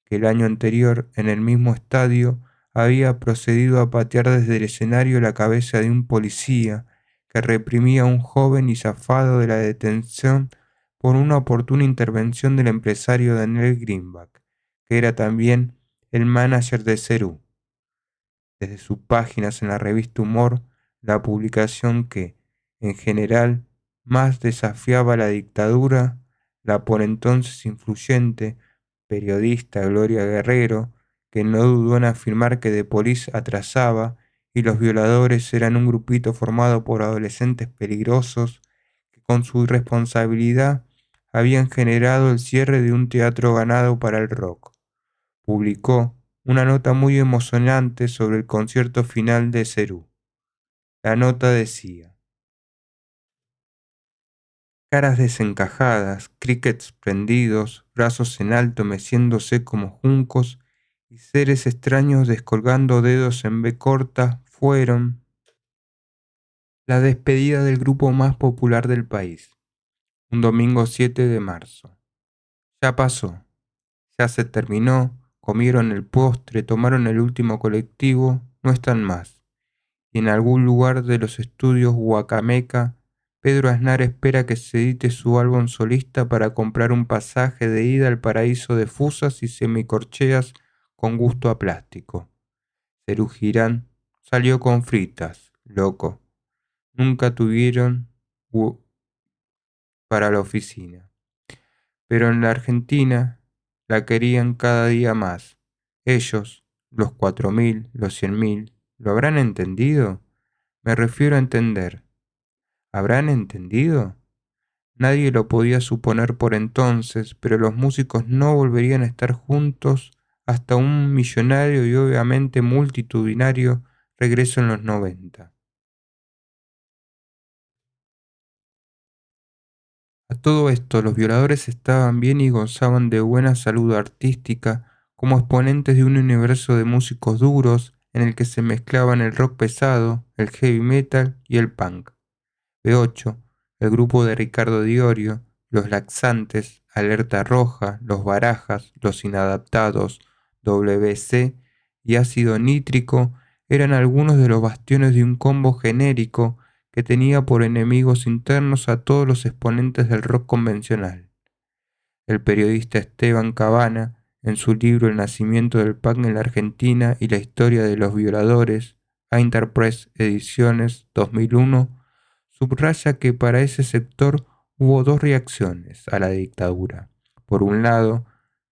que el año anterior, en el mismo estadio, había procedido a patear desde el escenario la cabeza de un policía que reprimía a un joven y zafado de la detención por una oportuna intervención del empresario Daniel Greenback, que era también el manager de Serú. Desde sus páginas en la revista Humor, la publicación que, en general, más desafiaba la dictadura, la por entonces influyente periodista Gloria Guerrero, que no dudó en afirmar que The Police atrasaba y los violadores eran un grupito formado por adolescentes peligrosos que con su irresponsabilidad habían generado el cierre de un teatro ganado para el rock. Publicó una nota muy emocionante sobre el concierto final de Serú. La nota decía: caras desencajadas, crickets prendidos, brazos en alto meciéndose como juncos y seres extraños descolgando dedos en B corta fueron la despedida del grupo más popular del país, un domingo 7 de marzo. Ya pasó, ya se terminó, comieron el postre, tomaron el último colectivo, no están más. Y en algún lugar de los estudios Huacameca, Pedro Aznar espera que se edite su álbum solista para comprar un pasaje de ida al paraíso de fusas y semicorcheas con gusto a plástico. Serú Girán salió con fritas, loco. Nunca tuvieron para la oficina. Pero en la Argentina la querían cada día más. Ellos, los 4.000, los 100.000, ¿lo habrán entendido? Me refiero a entender. ¿Habrán entendido? Nadie lo podía suponer por entonces, pero los músicos no volverían a estar juntos hasta un millonario y obviamente multitudinario regreso en los 90. A todo esto, los violadores estaban bien y gozaban de buena salud artística como exponentes de un universo de músicos duros, en el que se mezclaban el rock pesado, el heavy metal y el punk. B8, el grupo de Ricardo Diorio, Los Laxantes, Alerta Roja, Los Barajas, Los Inadaptados, WC y Ácido Nítrico eran algunos de los bastiones de un combo genérico que tenía por enemigos internos a todos los exponentes del rock convencional. El periodista Esteban Cabana, en su libro El nacimiento del punk en la Argentina y la historia de los violadores, Interpress Ediciones 2001, subraya que para ese sector hubo dos reacciones a la dictadura. Por un lado,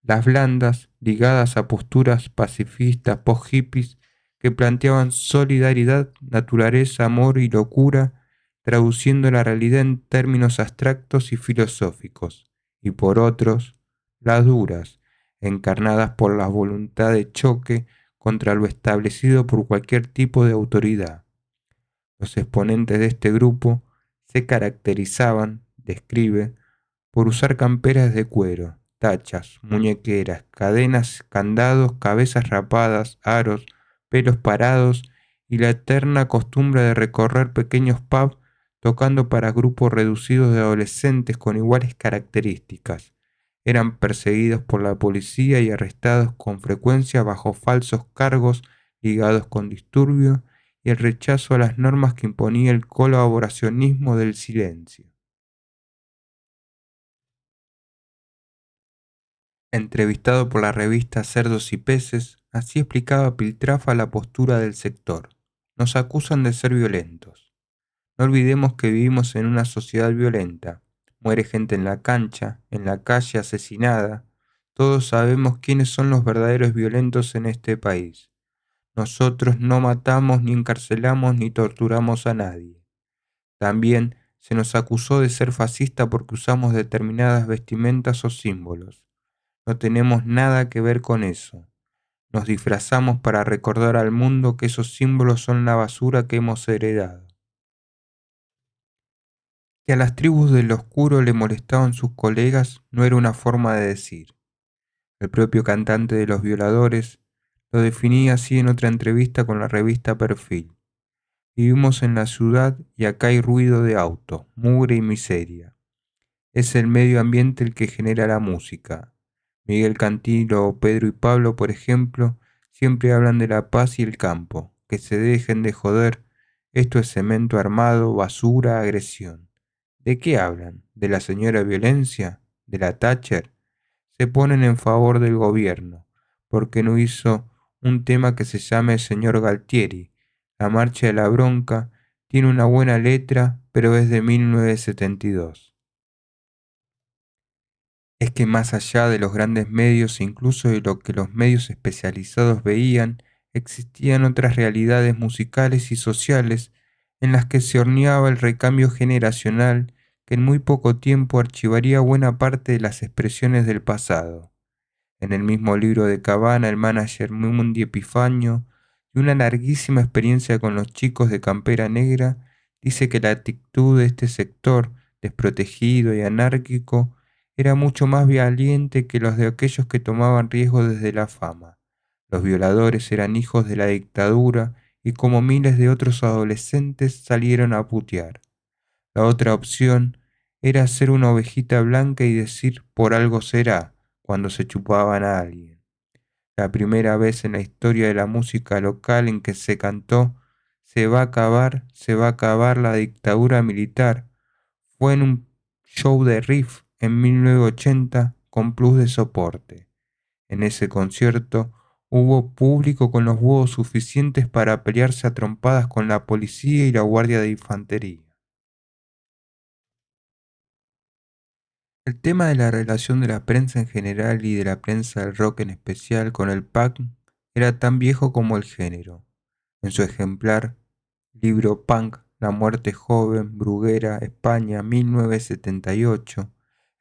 las blandas, ligadas a posturas pacifistas post-hippies que planteaban solidaridad, naturaleza, amor y locura, traduciendo la realidad en términos abstractos y filosóficos, y por otros, las duras, encarnadas por la voluntad de choque contra lo establecido por cualquier tipo de autoridad. Los exponentes de este grupo se caracterizaban, describe, por usar camperas de cuero, tachas, muñequeras, cadenas, candados, cabezas rapadas, aros, pelos parados y la eterna costumbre de recorrer pequeños pubs tocando para grupos reducidos de adolescentes con iguales características. Eran perseguidos por la policía y arrestados con frecuencia bajo falsos cargos ligados con disturbios y el rechazo a las normas que imponía el colaboracionismo del silencio. Entrevistado por la revista Cerdos y Peces, así explicaba Piltrafa la postura del sector. Nos acusan de ser violentos. No olvidemos que vivimos en una sociedad violenta. Muere gente en la cancha, en la calle asesinada. Todos sabemos quiénes son los verdaderos violentos en este país. Nosotros no matamos, ni encarcelamos, ni torturamos a nadie. También se nos acusó de ser fascista porque usamos determinadas vestimentas o símbolos. No tenemos nada que ver con eso. Nos disfrazamos para recordar al mundo que esos símbolos son la basura que hemos heredado. Que a las tribus del oscuro le molestaban sus colegas no era una forma de decir. El propio cantante de Los Violadores lo definía así en otra entrevista con la revista Perfil. Vivimos en la ciudad y acá hay ruido de auto, mugre y miseria. Es el medio ambiente el que genera la música. Miguel Cantilo, Pedro y Pablo, por ejemplo, siempre hablan de la paz y el campo. Que se dejen de joder. Esto es cemento armado, basura, agresión. ¿De qué hablan? ¿De la señora violencia? ¿De la Thatcher? Se ponen en favor del gobierno, porque no hizo un tema que se llame Señor Galtieri. La marcha de la bronca tiene una buena letra, pero es de 1972. Es que más allá de los grandes medios e incluso de lo que los medios especializados veían, existían otras realidades musicales y sociales en las que se horneaba el recambio generacional que en muy poco tiempo archivaría buena parte de las expresiones del pasado. En el mismo libro de Cabana, el manager Mundi Epifanio, de una larguísima experiencia con los chicos de Campera Negra, dice que la actitud de este sector, desprotegido y anárquico, era mucho más valiente que los de aquellos que tomaban riesgos desde la fama. Los violadores eran hijos de la dictadura y como miles de otros adolescentes salieron a putear. La otra opción era ser una ovejita blanca y decir por algo será cuando se chupaban a alguien. La primera vez en la historia de la música local en que se cantó se va a acabar la dictadura militar fue en un show de Riff en 1980 con plus de soporte. En ese concierto hubo público con los huevos suficientes para pelearse a trompadas con la policía y la guardia de infantería. El tema de la relación de la prensa en general y de la prensa del rock en especial con el punk era tan viejo como el género. En su ejemplar libro Punk, La muerte joven, Bruguera, España, 1978,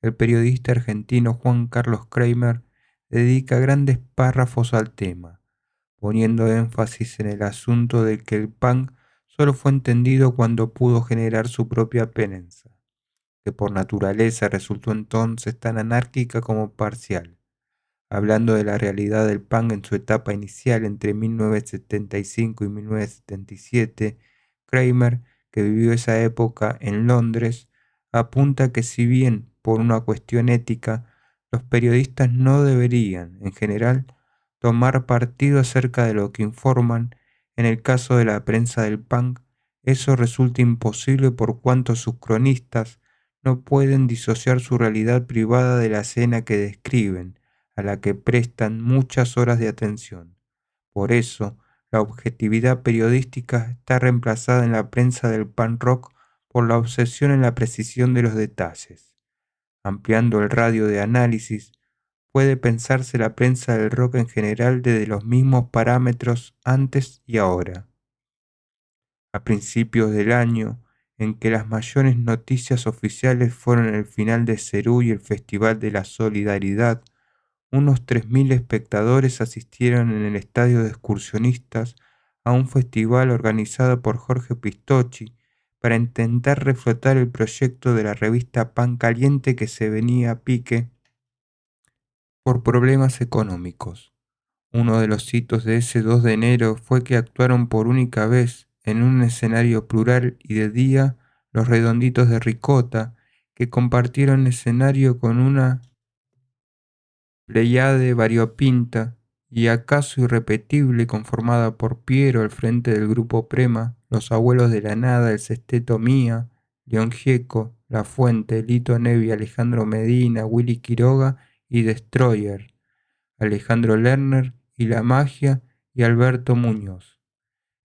el periodista argentino Juan Carlos Kramer dedica grandes párrafos al tema, poniendo énfasis en el asunto de que el punk solo fue entendido cuando pudo generar su propia prensa, que por naturaleza resultó entonces tan anárquica como parcial. hablando de la realidad del punk en su etapa inicial entre 1975 y 1977, Kramer, que vivió esa época en Londres, apunta que si bien por una cuestión ética, los periodistas no deberían, en general, tomar partido acerca de lo que informan, en el caso de la prensa del punk, eso resulta imposible por cuanto sus cronistas no pueden disociar su realidad privada de la escena que describen, a la que prestan muchas horas de atención. Por eso, la objetividad periodística está reemplazada en la prensa del punk rock por la obsesión en la precisión de los detalles. Ampliando el radio de análisis, puede pensarse la prensa del rock en general desde los mismos parámetros antes y ahora. A principios del año, en que las mayores noticias oficiales fueron el final de Cerú y el Festival de la Solidaridad, unos 3.000 espectadores asistieron en el estadio de excursionistas a un festival organizado por Jorge Pistocchi para intentar reflotar el proyecto de la revista Pan Caliente que se venía a pique por problemas económicos. Uno de los hitos de ese 2 de enero fue que actuaron por única vez en un escenario plural y de día los Redonditos de Ricota, que compartieron escenario con una pléyade variopinta y acaso irrepetible conformada por Piero al frente del grupo Prema, Los Abuelos de la Nada, El Sesteto Mía, León Gieco, La Fuente, Lito Nevi, Alejandro Medina, Willy Quiroga y Destroyer, Alejandro Lerner y La Magia y Alberto Muñoz.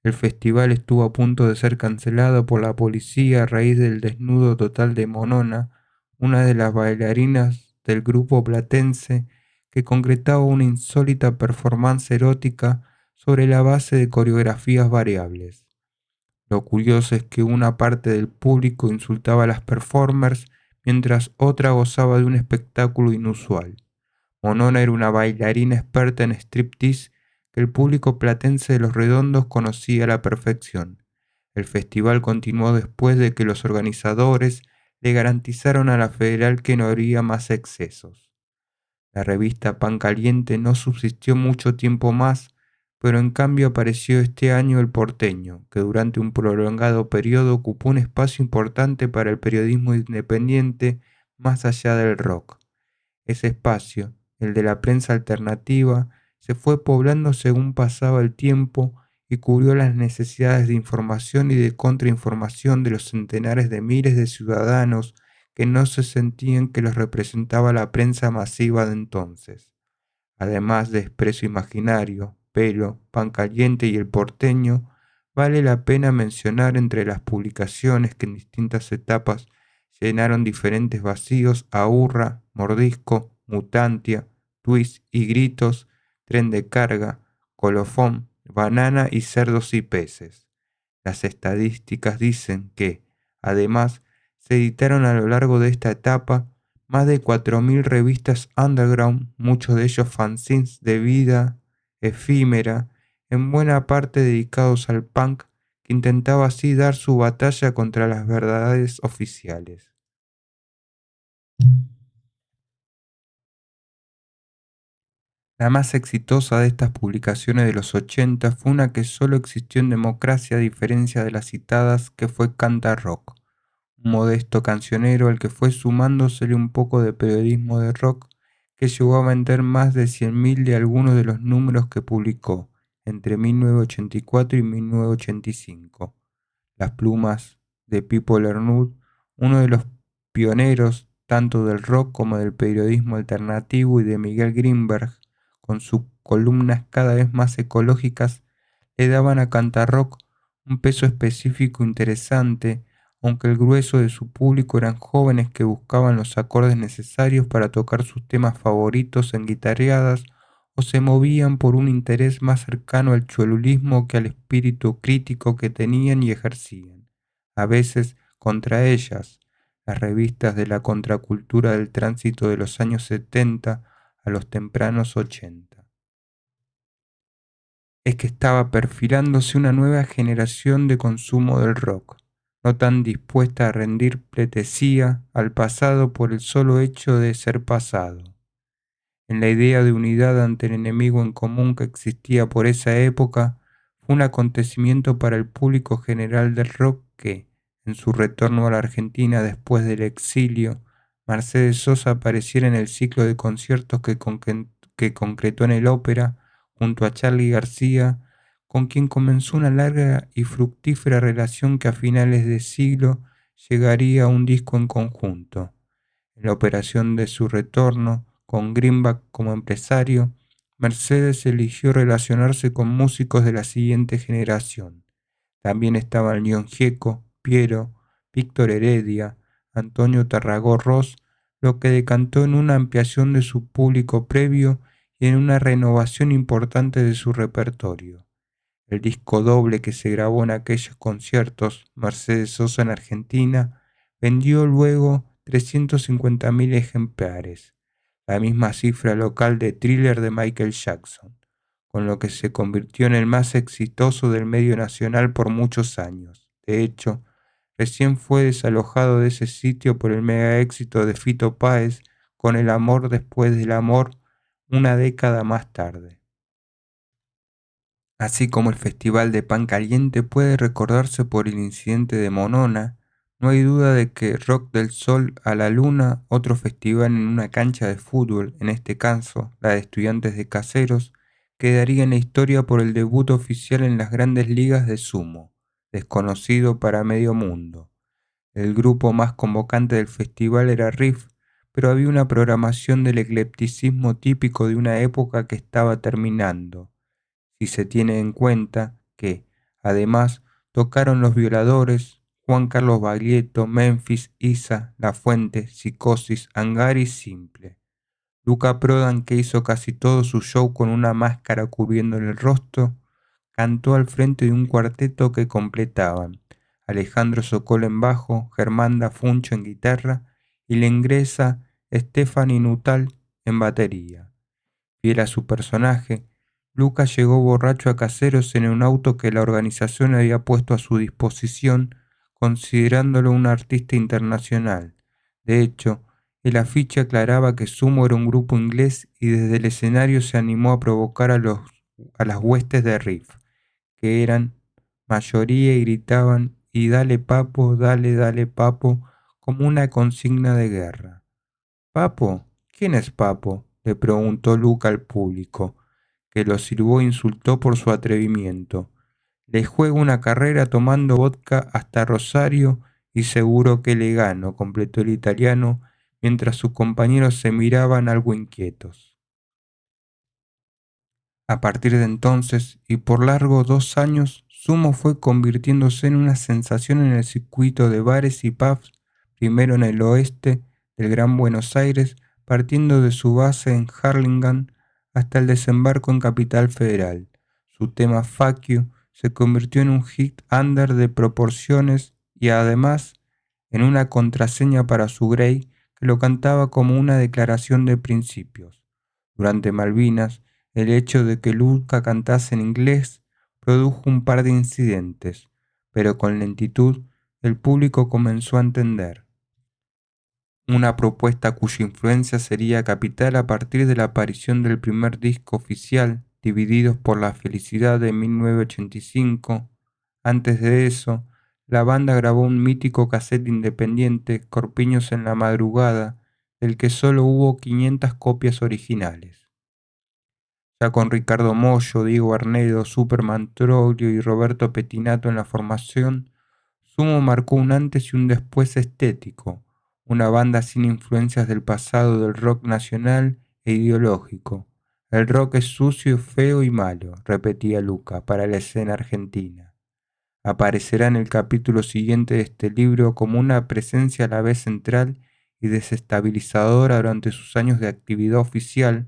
El festival estuvo a punto de ser cancelado por la policía a raíz del desnudo total de Monona, una de las bailarinas del grupo platense que concretaba una insólita performance erótica sobre la base de coreografías variables. Lo curioso es que una parte del público insultaba a las performers mientras otra gozaba de un espectáculo inusual. Monona era una bailarina experta en striptease que el público platense de Los Redondos conocía a la perfección. El festival continuó después de que los organizadores le garantizaron a la federal que no habría más excesos. La revista Pan Caliente no subsistió mucho tiempo más, pero en cambio apareció este año El Porteño, que durante un prolongado periodo ocupó un espacio importante para el periodismo independiente más allá del rock. Ese espacio, el de la prensa alternativa, se fue poblando según pasaba el tiempo y cubrió las necesidades de información y de contrainformación de los centenares de miles de ciudadanos que no se sentían que los representaba la prensa masiva de entonces. Además de Expreso Imaginario, Pelo, Pan Caliente y El Porteño, vale la pena mencionar entre las publicaciones que en distintas etapas llenaron diferentes vacíos a Urra, Mordisco, Mutantia, Twist y Gritos, Tren de Carga, Colofón, Banana y Cerdos y Peces. Las estadísticas dicen que, además, se editaron a lo largo de esta etapa más de 4.000 revistas underground, muchos de ellos fanzines de vida efímera, en buena parte dedicados al punk, que intentaba así dar su batalla contra las verdades oficiales. La más exitosa de estas publicaciones de los 80 fue una que solo existió en democracia a diferencia de las citadas, que fue Canta Rock, un modesto cancionero al que fue sumándosele un poco de periodismo de rock que llegó a vender más de 100.000 de algunos de los números que publicó entre 1984 y 1985. Las plumas de Pipo Lernud, uno de los pioneros tanto del rock como del periodismo alternativo, y de Miguel Grinberg, con sus columnas cada vez más ecológicas, le daban a Cantarrock un peso específico interesante, aunque el grueso de su público eran jóvenes que buscaban los acordes necesarios para tocar sus temas favoritos en guitarreadas o se movían por un interés más cercano al cholulismo que al espíritu crítico que tenían y ejercían, a veces contra ellas, las revistas de la contracultura del tránsito de los años 70 a los tempranos 80. Es que estaba perfilándose una nueva generación de consumo del rock, no tan dispuesta a rendir pleitesía al pasado por el solo hecho de ser pasado. en la idea de unidad ante el enemigo en común que existía por esa época, fue un acontecimiento para el público general del rock que, en su retorno a la Argentina después del exilio, Mercedes Sosa apareciera en el ciclo de conciertos que concretó en el Ópera junto a Charly García, con quien comenzó una larga y fructífera relación que a finales de siglo llegaría a un disco en conjunto. En la operación de su retorno, con Greenback como empresario, Mercedes eligió relacionarse con músicos de la siguiente generación. También estaban León Gieco, Piero, Víctor Heredia, Antonio Tarragó-Ross, lo que decantó en una ampliación de su público previo y en una renovación importante de su repertorio. El disco doble que se grabó en aquellos conciertos, Mercedes Sosa en Argentina, vendió luego 350.000 ejemplares, la misma cifra local de Thriller de Michael Jackson, con lo que se convirtió en el más exitoso del medio nacional por muchos años. De hecho, recién fue desalojado de ese sitio por el mega éxito de Fito Páez con El amor después del amor una década más tarde. Así como el Festival de Pan Caliente puede recordarse por el incidente de Monona, no hay duda de que Rock del Sol a la Luna, otro festival en una cancha de fútbol, en este caso la de Estudiantes de Caseros, quedaría en la historia por el debut oficial en las grandes ligas de sumo, desconocido para medio mundo. El grupo más convocante del festival era Riff, pero había una programación del eclecticismo típico de una época que estaba terminando si se tiene en cuenta que, además, tocaron Los Violadores, Juan Carlos Baglietto, Memphis, Isa, La Fuente, Psicosis, Hangar y Simple. Luca Prodan, que hizo casi todo su show con una máscara cubriéndole el rostro, cantó al frente de un cuarteto que completaban Alejandro Sokol en bajo, Germán Funcho en guitarra y la ingresa Stephanie Nuttall en batería. Fiel a su personaje, Lucas llegó borracho a Caseros en un auto que la organización había puesto a su disposición, considerándolo un artista internacional. De hecho, el afiche aclaraba que Sumo era un grupo inglés y desde el escenario se animó a provocar a las huestes de Riff, que eran mayoría y gritaban "y dale papo", como una consigna de guerra. ¿Papo? ¿Quién es Papo?, le preguntó Luca al público, que lo silbó e insultó por su atrevimiento. Le juego una carrera tomando vodka hasta Rosario y seguro que le gano, completó el italiano, mientras sus compañeros se miraban algo inquietos. A partir de entonces, y por largos 2 años, Sumo fue convirtiéndose en una sensación en el circuito de bares y pubs, primero en el oeste del Gran Buenos Aires, partiendo de su base en Harlingen hasta el desembarco en Capital Federal. Su tema Fuck You se convirtió en un hit under de proporciones y además en una contraseña para su Grey, que lo cantaba como una declaración de principios. Durante Malvinas, el hecho de que Luca cantase en inglés produjo un par de incidentes, pero con lentitud el público comenzó a entender. Una propuesta cuya influencia sería capital a partir de la aparición del primer disco oficial, Divididos por la Felicidad de 1985. Antes de eso, la banda grabó un mítico cassette independiente, Corpiños en la Madrugada, del que solo hubo 500 copias originales. Ya con Ricardo Mollo, Diego Arnedo, Superman Troglio y Roberto Pettinato en la formación, Sumo marcó un antes y un después estético, una banda sin influencias del pasado del rock nacional e ideológico. El rock es sucio, feo y malo, repetía Luca, para la escena argentina. Aparecerá en el capítulo siguiente de este libro como una presencia a la vez central y desestabilizadora durante sus años de actividad oficial,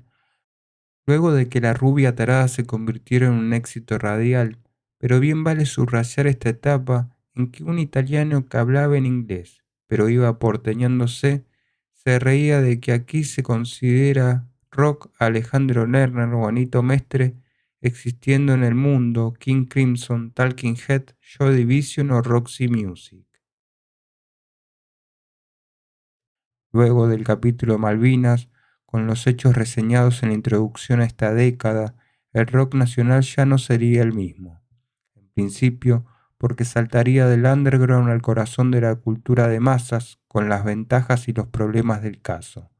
luego de que La Rubia Tarada se convirtiera en un éxito radial, pero bien vale subrayar esta etapa en que un italiano que hablaba en inglés, pero iba porteñándose, se reía de que aquí se considera rock a Alejandro Lerner o Juanito Mestre, existiendo en el mundo King Crimson, Talking Head, Joy Division o Roxy Music. Luego del capítulo Malvinas, con los hechos reseñados en la introducción a esta década, el rock nacional ya no sería el mismo. En principio, porque saltaría del underground al corazón de la cultura de masas, con las ventajas y los problemas del caso.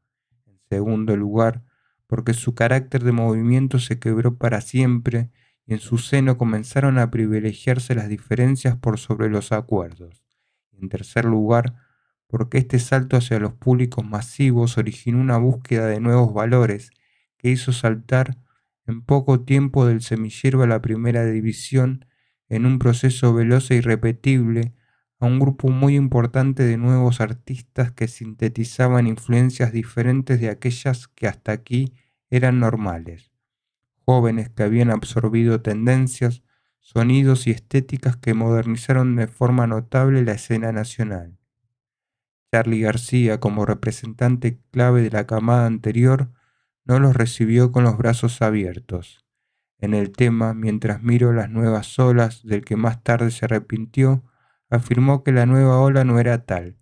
En segundo lugar, porque su carácter de movimiento se quebró para siempre y en su seno comenzaron a privilegiarse las diferencias por sobre los acuerdos. Y en tercer lugar, porque este salto hacia los públicos masivos originó una búsqueda de nuevos valores que hizo saltar en poco tiempo del semillero a la primera división en un proceso veloz e irrepetible a un grupo muy importante de nuevos artistas que sintetizaban influencias diferentes de aquellas que hasta aquí eran normales, jóvenes que habían absorbido tendencias, sonidos y estéticas que modernizaron de forma notable la escena nacional. Charly García, como representante clave de la camada anterior, no los recibió con los brazos abiertos. En el tema Mientras miro las nuevas olas, del que más tarde se arrepintió, afirmó que la nueva ola no era tal,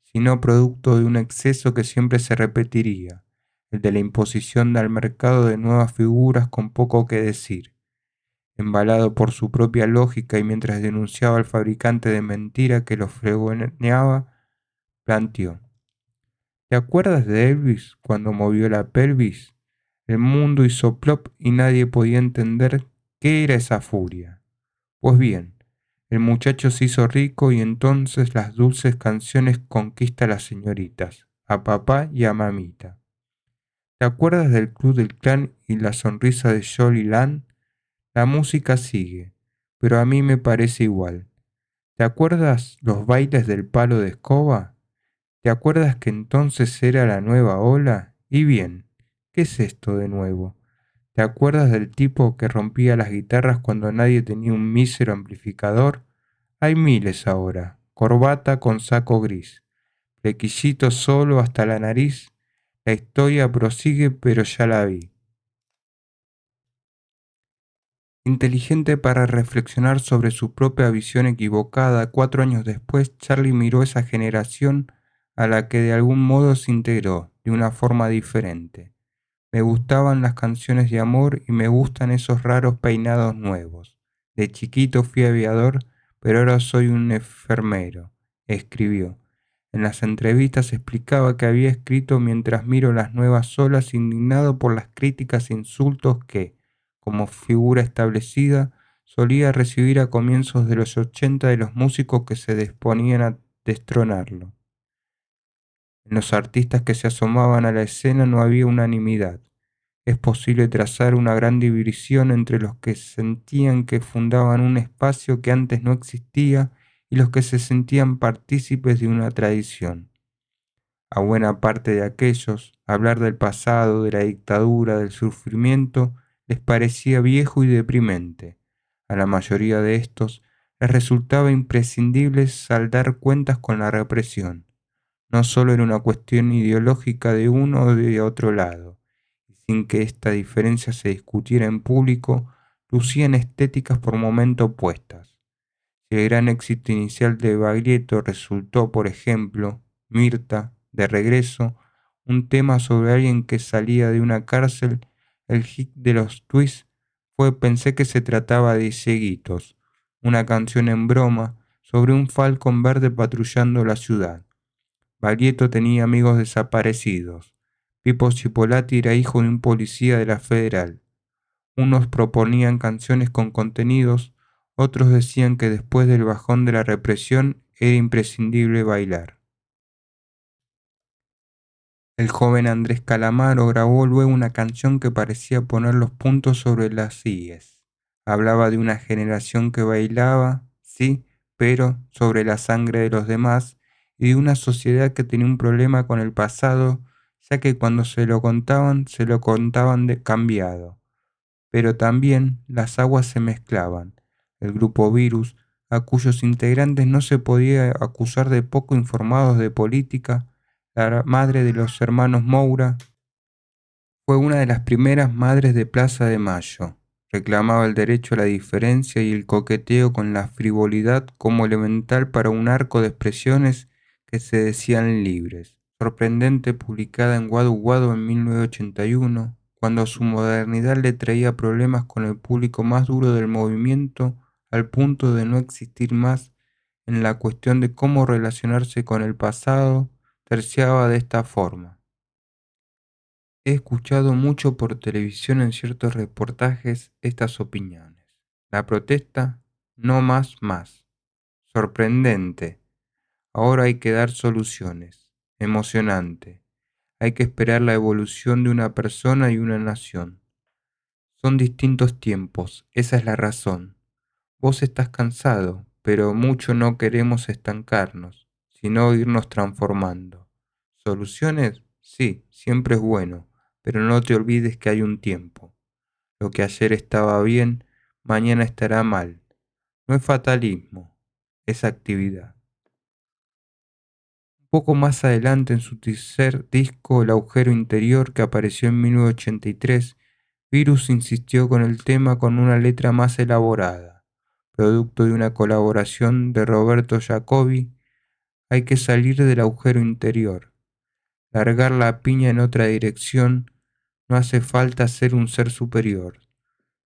sino producto de un exceso que siempre se repetiría, el de la imposición al mercado de nuevas figuras con poco que decir. Embalado por su propia lógica y mientras denunciaba al fabricante de mentira que lo fregoneaba, planteó: ¿te acuerdas de Elvis cuando movió la pelvis? El mundo hizo plop y nadie podía entender qué era esa furia. Pues bien, el muchacho se hizo rico y entonces las dulces canciones conquista a las señoritas, a papá y a mamita. ¿Te acuerdas del Club del Clan y la sonrisa de Jolly Land? La música sigue, pero a mí me parece igual. ¿Te acuerdas los bailes del palo de escoba? ¿Te acuerdas que entonces era la nueva ola? Y bien, ¿qué es esto de nuevo? ¿Te acuerdas del tipo que rompía las guitarras cuando nadie tenía un mísero amplificador? Hay miles ahora, corbata con saco gris, flequillito solo hasta la nariz. La historia prosigue, pero ya la vi. Inteligente para reflexionar sobre su propia visión equivocada, 4 años después, Charly miró esa generación a la que de algún modo se integró, de una forma diferente. Me gustaban las canciones de amor y me gustan esos raros peinados nuevos. De chiquito fui aviador, pero ahora soy un enfermero, escribió. En las entrevistas explicaba que había escrito mientras miro las nuevas olas, indignado por las críticas e insultos que, como figura establecida, solía recibir a comienzos de los 80 de los músicos que se disponían a destronarlo. En los artistas que se asomaban a la escena no había unanimidad. Es posible trazar una gran división entre los que sentían que fundaban un espacio que antes no existía y los que se sentían partícipes de una tradición. A buena parte de aquellos, hablar del pasado, de la dictadura, del sufrimiento, les parecía viejo y deprimente. A la mayoría de estos les resultaba imprescindible saldar cuentas con la represión. No solo era una cuestión ideológica de uno o de otro lado, y sin que esta diferencia se discutiera en público, lucían estéticas por momento opuestas. Si el gran éxito inicial de Baglietto resultó, por ejemplo, Mirta, de regreso, un tema sobre alguien que salía de una cárcel, el hit de los Twists fue Pensé que se trataba de Cieguitos, una canción en broma sobre un falcón verde patrullando la ciudad. Baglietto tenía amigos desaparecidos. Pipo Chipolati era hijo de un policía de la Federal. Unos proponían canciones con contenidos, otros decían que después del bajón de la represión era imprescindible bailar. El joven Andrés Calamaro grabó luego una canción que parecía poner los puntos sobre las íes. Hablaba de una generación que bailaba, sí, pero sobre la sangre de los demás, y de una sociedad que tenía un problema con el pasado, ya que cuando se lo contaban de cambiado. Pero también las aguas se mezclaban. El grupo Virus, a cuyos integrantes no se podía acusar de poco informados de política, la madre de los hermanos Moura, fue una de las primeras madres de Plaza de Mayo. Reclamaba el derecho a la diferencia y el coqueteo con la frivolidad como elemental para un arco de expresiones que se decían libres. sorprendente, publicada en Wadu Wadu en 1981, cuando su modernidad le traía problemas con el público más duro del movimiento, al punto de no existir más en la cuestión de cómo relacionarse con el pasado, terciaba de esta forma. He escuchado mucho por televisión en ciertos reportajes estas opiniones. La protesta, no más más. Sorprendente. Ahora hay que dar soluciones. Emocionante. Hay que esperar la evolución de una persona y una nación. Son distintos tiempos, esa es la razón. Vos estás cansado, pero mucho no queremos estancarnos, sino irnos transformando. ¿Soluciones? Sí, siempre es bueno, pero no te olvides que hay un tiempo. Lo que ayer estaba bien, mañana estará mal. No es fatalismo, es actividad. Un poco más adelante en su tercer disco, El agujero interior, que apareció en 1983, Virus insistió con el tema con una letra más elaborada. Producto de una colaboración de Roberto Jacobi, hay que salir del agujero interior, largar la piña en otra dirección, no hace falta ser un ser superior.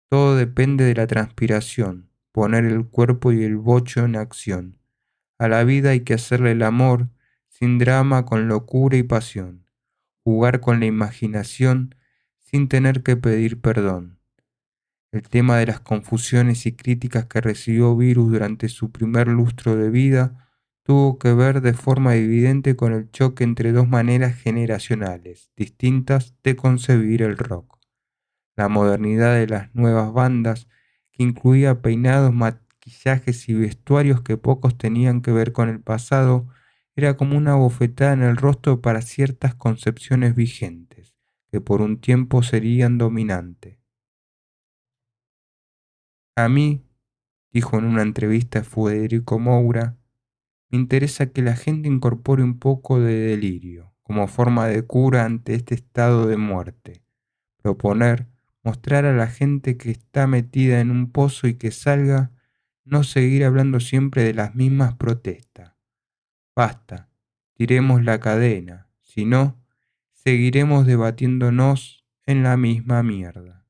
Todo depende de la transpiración, poner el cuerpo y el bocho en acción. A la vida hay que hacerle el amor, sin drama, con locura y pasión. Jugar con la imaginación, sin tener que pedir perdón. El tema de las confusiones y críticas que recibió Virus durante su primer lustro de vida tuvo que ver de forma evidente con el choque entre dos maneras generacionales distintas de concebir el rock. La modernidad de las nuevas bandas, que incluía peinados, maquillajes y vestuarios que pocos tenían que ver con el pasado, era como una bofetada en el rostro para ciertas concepciones vigentes, que por un tiempo serían dominantes. A mí, dijo en una entrevista a Federico Moura, me interesa que la gente incorpore un poco de delirio, como forma de cura ante este estado de muerte. Proponer, mostrar a la gente que está metida en un pozo y que salga, no seguir hablando siempre de las mismas protestas. Basta, tiremos la cadena, si no, seguiremos debatiéndonos en la misma mierda.